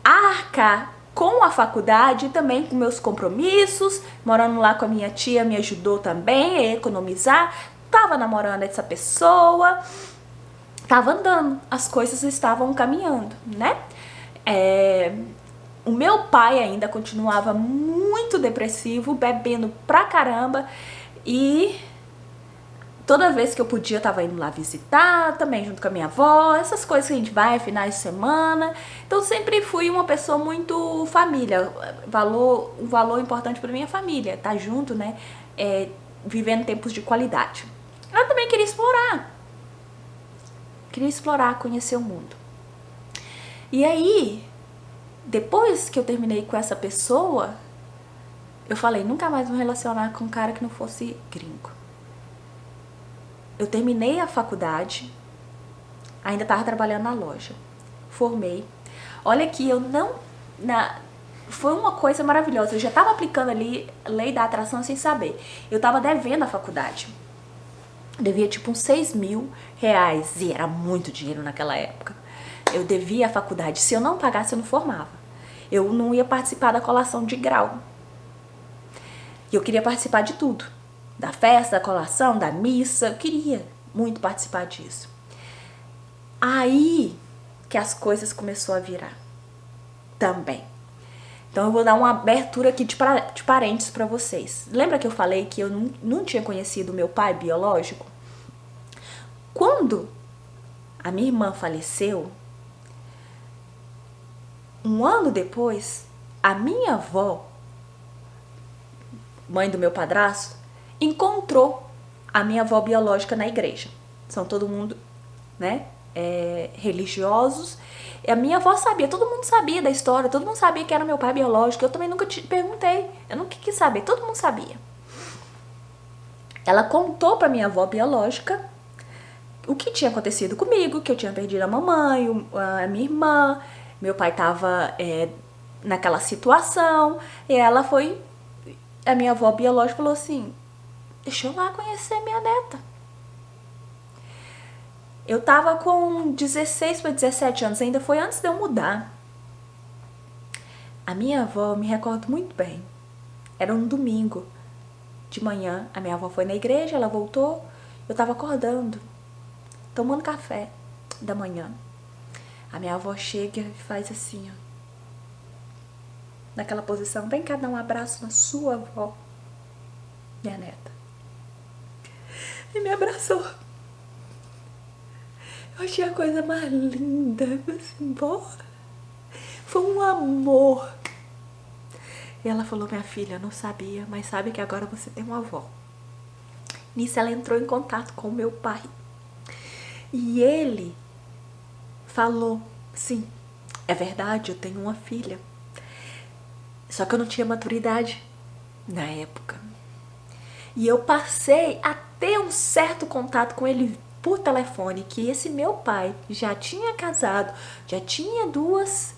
arcar com a faculdade e também com meus compromissos. Morando lá com a minha tia me ajudou também a economizar. Tava namorando essa pessoa, tava andando, as coisas estavam caminhando, né? O meu pai ainda continuava muito depressivo, bebendo pra caramba, e toda vez que eu podia eu tava indo lá visitar, também junto com a minha avó, essas coisas que a gente vai, finais de semana. Então sempre fui uma pessoa muito família, um valor importante pra minha família, tá junto, né? Vivendo tempos de qualidade. Eu também queria explorar, conhecer o mundo. E aí, depois que eu terminei com essa pessoa, eu falei, nunca mais vou me relacionar com um cara que não fosse gringo. Eu terminei a faculdade, ainda estava trabalhando na loja, formei. Olha que eu não... Foi uma coisa maravilhosa, eu já estava aplicando ali a lei da atração sem saber. Eu estava devendo a faculdade. Devia tipo uns 6 mil reais, e era muito dinheiro naquela época. Eu devia a faculdade, se eu não pagasse eu não formava. Eu não ia participar da colação de grau. E eu queria participar de tudo. Da festa, da colação, da missa, eu queria muito participar disso. Aí que as coisas começaram a virar também. Então eu vou dar uma abertura aqui de parênteses para vocês. Lembra que eu falei que eu não tinha conhecido meu pai biológico? Quando a minha irmã faleceu, um ano depois, a minha avó, mãe do meu padrasto, encontrou a minha avó biológica na igreja. São todo mundo, né, religiosos. E a minha avó sabia, todo mundo sabia da história, todo mundo sabia que era meu pai biológico. Eu também nunca te perguntei, eu nunca quis saber, todo mundo sabia. Ela contou pra minha avó biológica o que tinha acontecido comigo, que eu tinha perdido a mamãe, a minha irmã, meu pai tava naquela situação. E ela foi, a minha avó biológica falou assim, deixa eu lá conhecer minha neta. Eu tava com 16 para 17 anos, ainda foi antes de eu mudar. A minha avó, me recordo muito bem, era um domingo de manhã, a minha avó foi na igreja, ela voltou, eu tava acordando, tomando café da manhã. A minha avó chega e faz assim, ó, naquela posição, vem cá dar um abraço na sua avó, minha neta. E me abraçou. Eu achei a coisa mais linda. Eu falei assim, vó, foi um amor. E ela falou, minha filha, eu não sabia, mas sabe que agora você tem uma avó. Nisso ela entrou em contato com o meu pai. E ele falou, sim, é verdade, eu tenho uma filha. Só que eu não tinha maturidade na época. E eu passei a ter um certo contato com ele por telefone, que esse meu pai já tinha casado, já tinha 2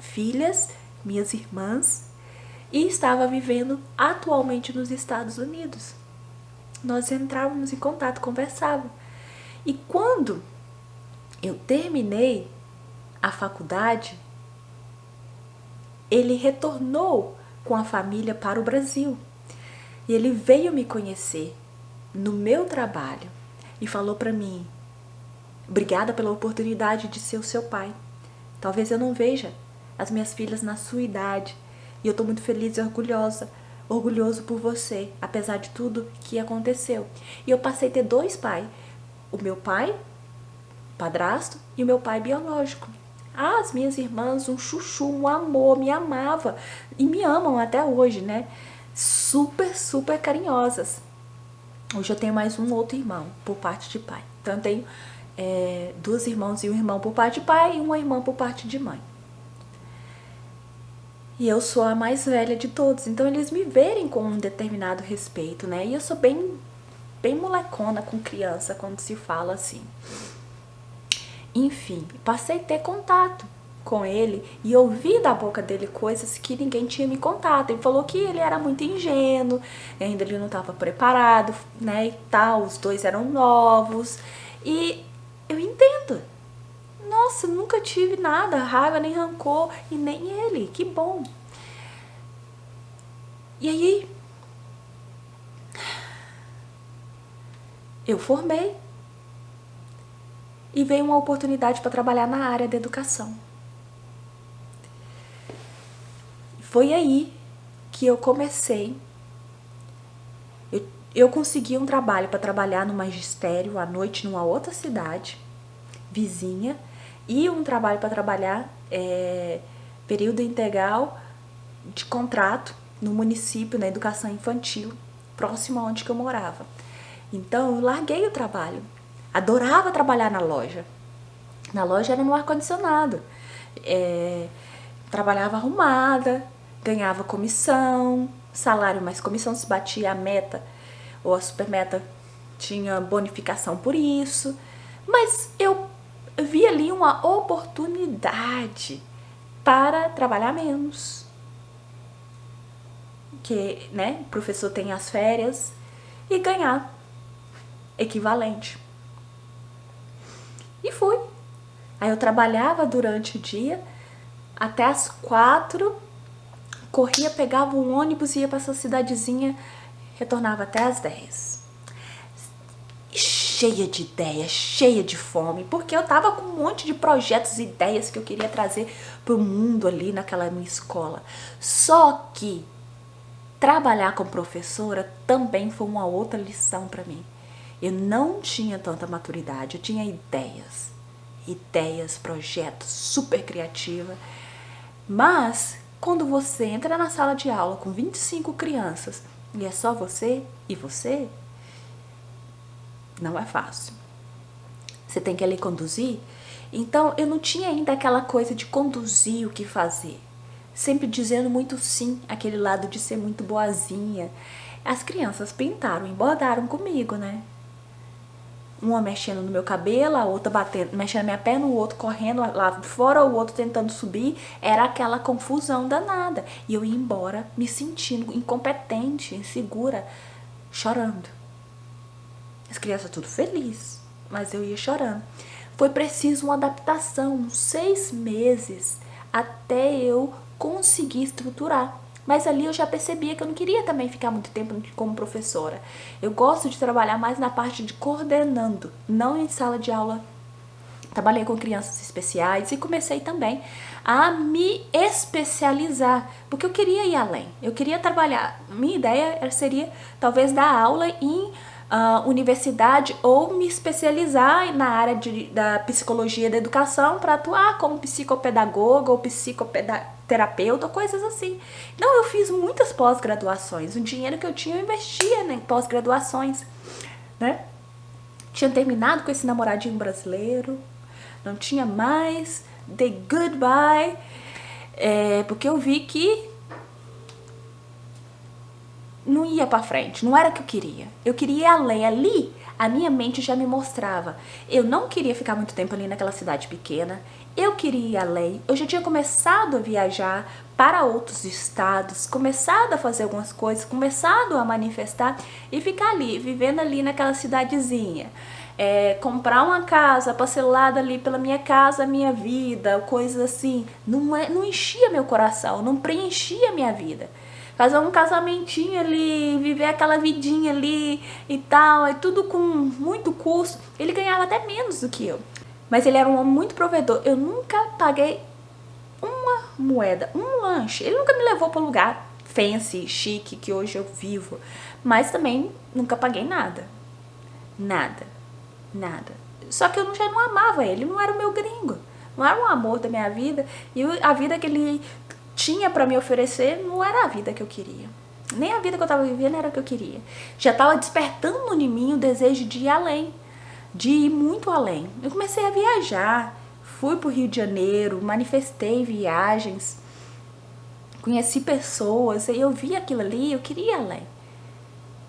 filhas, minhas irmãs, e estava vivendo atualmente nos Estados Unidos. Nós entrávamos em contato, conversávamos. E quando eu terminei a faculdade, ele retornou com a família para o Brasil. E ele veio me conhecer no meu trabalho e falou para mim: obrigada pela oportunidade de ser o seu pai. Talvez eu não veja as minhas filhas na sua idade, e eu estou muito feliz e orgulhoso por você, apesar de tudo que aconteceu. E eu passei a ter 2 pais, o meu pai, padrasto, e o meu pai biológico. As minhas irmãs, um chuchu, um amor, me amava e me amam até hoje, né? Super, super carinhosas. Hoje eu tenho mais um outro irmão por parte de pai. Então eu tenho 2 irmãos e um irmão por parte de pai e uma irmã por parte de mãe. E eu sou a mais velha de todos, então eles me verem com um determinado respeito, né? E eu sou bem molecona com criança quando se fala assim. Enfim, passei a ter contato com ele e ouvi da boca dele coisas que ninguém tinha me contado. Ele falou que ele era muito ingênuo, ainda ele não estava preparado, né, e tal, os 2 eram novos. E eu entendo. Nossa, nunca tive nada, raiva, nem rancor, e nem ele, que bom. E aí, eu formei e veio uma oportunidade para trabalhar na área da educação. Foi aí que eu comecei. Eu consegui um trabalho para trabalhar no magistério à noite numa outra cidade vizinha, e um trabalho para trabalhar período integral de contrato no município, na educação infantil, próximo a onde que eu morava. Então eu larguei o trabalho. Adorava trabalhar na loja. Na loja era no ar-condicionado. Trabalhava arrumada, ganhava comissão, salário mais comissão, se batia a meta ou a supermeta, tinha bonificação por isso. Mas eu vi ali uma oportunidade para trabalhar menos. Que, né, o professor tem as férias e ganhar equivalente. E fui. Aí eu trabalhava durante o dia até as 4, corria, pegava um ônibus, ia para essa cidadezinha, retornava até as 10. Cheia de ideias, cheia de fome, porque eu tava com um monte de projetos e ideias que eu queria trazer pro mundo ali naquela minha escola. Só que trabalhar como professora também foi uma outra lição para mim. Eu não tinha tanta maturidade, eu tinha ideias, projetos, super criativa. Mas quando você entra na sala de aula com 25 crianças e é só você e você, não é fácil. Você tem que ali conduzir. Então eu não tinha ainda aquela coisa de conduzir o que fazer. Sempre dizendo muito sim, aquele lado de ser muito boazinha. As crianças pintaram e bordaram comigo, né? Uma mexendo no meu cabelo, a outra mexendo na minha perna, o outro correndo lá fora, o outro tentando subir. Era aquela confusão danada. E eu ia embora me sentindo incompetente, insegura, chorando. As crianças tudo felizes, mas eu ia chorando. Foi preciso uma adaptação, uns 6 meses, até eu conseguir estruturar. Mas ali eu já percebia que eu não queria também ficar muito tempo como professora. Eu gosto de trabalhar mais na parte de coordenando, não em sala de aula. Trabalhei com crianças especiais e comecei também a me especializar, porque eu queria ir além. Eu queria trabalhar, minha ideia seria talvez dar aula em universidade ou me especializar na área da psicologia da educação para atuar como psicopedagoga ou psicoterapeuta, coisas assim. Então eu fiz muitas pós-graduações. O dinheiro que eu tinha eu investia em pós-graduações, né? Tinha terminado com esse namoradinho brasileiro, não tinha mais, dei goodbye, porque eu vi que não ia pra frente, não era o que eu queria. Eu queria ir além. Ali, a minha mente já me mostrava. Eu não queria ficar muito tempo ali naquela cidade pequena. Eu queria ir além. Eu já tinha começado a viajar para outros estados, começado a fazer algumas coisas, começado a manifestar e ficar ali, vivendo ali naquela cidadezinha. Comprar uma casa parcelada ali pela minha casa, minha vida, coisas assim. Não enchia meu coração, não preenchia minha vida. Fazer um casamentinho ali, viver aquela vidinha ali e tal, é tudo com muito custo. Ele ganhava até menos do que eu. Mas ele era um homem muito provedor. Eu nunca paguei uma moeda, um lanche. Ele nunca me levou para um lugar fancy, chique, que hoje eu vivo. Mas também nunca paguei nada. Nada. Só que eu já não amava ele, não era o meu gringo. Não era o amor da minha vida. E a vida que ele tinha para me oferecer não era a vida que eu queria. Nem a vida que eu estava vivendo era a que eu queria. Já estava despertando em mim o desejo de ir além. De ir muito além. Eu comecei a viajar, fui pro Rio de Janeiro, manifestei viagens, conheci pessoas, e eu vi aquilo ali, eu queria ir além.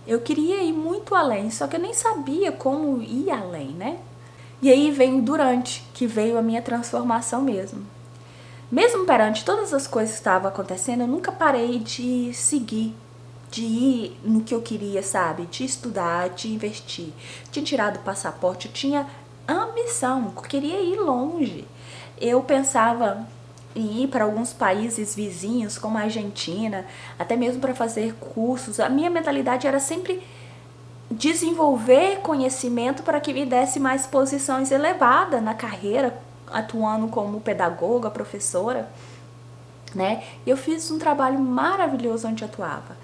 Eu queria ir muito além, só que eu nem sabia como ir além, né? E aí vem o durante, que veio a minha transformação mesmo. Mesmo perante todas as coisas que estavam acontecendo, eu nunca parei de seguir, de ir no que eu queria, sabe? De estudar, de investir. Tinha tirado o passaporte, eu tinha ambição, eu queria ir longe. Eu pensava em ir para alguns países vizinhos, como a Argentina, até mesmo para fazer cursos. A minha mentalidade era sempre desenvolver conhecimento para que me desse mais posições elevadas na carreira, atuando como pedagoga, professora, né? E eu fiz um trabalho maravilhoso onde eu atuava.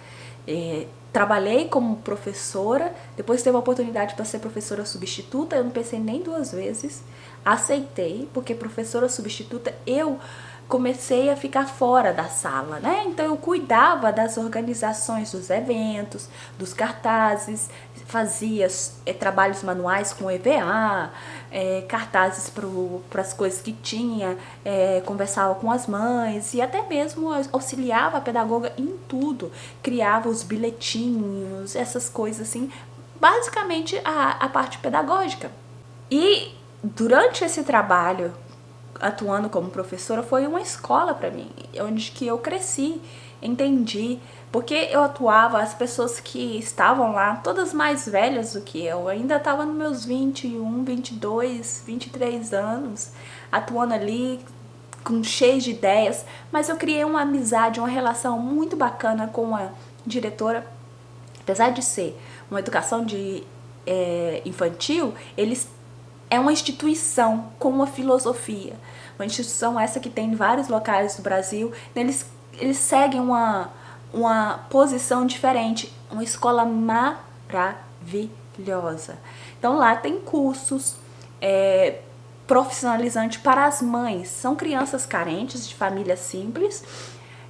Trabalhei como professora, depois teve a oportunidade para ser professora substituta, eu não pensei nem duas vezes, aceitei, porque professora substituta eu comecei a ficar fora da sala, né? Então eu cuidava das organizações dos eventos, dos cartazes, fazia trabalhos manuais com EVA, cartazes para as coisas que tinha, conversava com as mães e até mesmo auxiliava a pedagoga em tudo, criava os bilhetinhos, essas coisas assim, basicamente a parte pedagógica. E durante esse trabalho, atuando como professora, foi uma escola para mim, onde que eu cresci, entendi, porque eu atuava, as pessoas que estavam lá, todas mais velhas do que eu ainda estava nos meus 21, 22, 23 anos, atuando ali, cheios de ideias, mas eu criei uma amizade, uma relação muito bacana com a diretora. Apesar de ser uma educação infantil, eles é uma instituição com uma filosofia. Uma instituição essa que tem em vários locais do Brasil. Eles seguem uma posição diferente. Uma escola maravilhosa. Então lá tem cursos profissionalizantes para as mães. São crianças carentes, de família simples.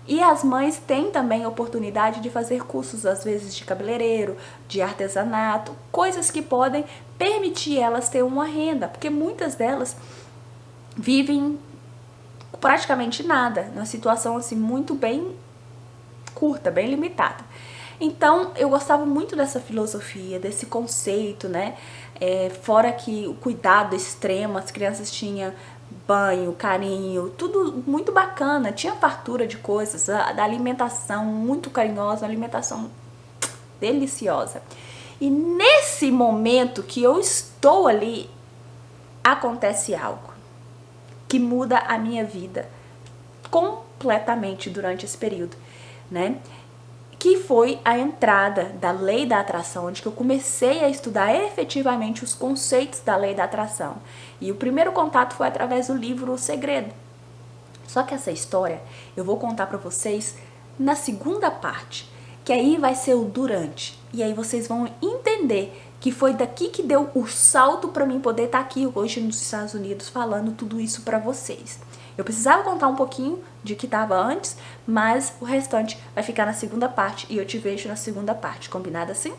E as mães têm também a oportunidade de fazer cursos, às vezes, de cabeleireiro, de artesanato, coisas que podem permitir elas ter uma renda, porque muitas delas vivem praticamente nada, numa situação assim muito bem curta, bem limitada. Então, eu gostava muito dessa filosofia, desse conceito, né? Fora que o cuidado extremo, as crianças tinham banho, carinho, tudo muito bacana, tinha fartura de coisas, da alimentação muito carinhosa, uma alimentação deliciosa. E nesse momento que eu estou ali, acontece algo que muda a minha vida completamente durante esse período, né? Que foi a entrada da lei da atração, onde eu comecei a estudar efetivamente os conceitos da lei da atração. E o primeiro contato foi através do livro O Segredo. Só que essa história eu vou contar para vocês na segunda parte, que aí vai ser o durante. E aí vocês vão entender que foi daqui que deu o salto para mim poder estar aqui hoje nos Estados Unidos falando tudo isso para vocês. Eu precisava contar um pouquinho de que estava antes, mas o restante vai ficar na segunda parte e eu te vejo na segunda parte. Combinado assim?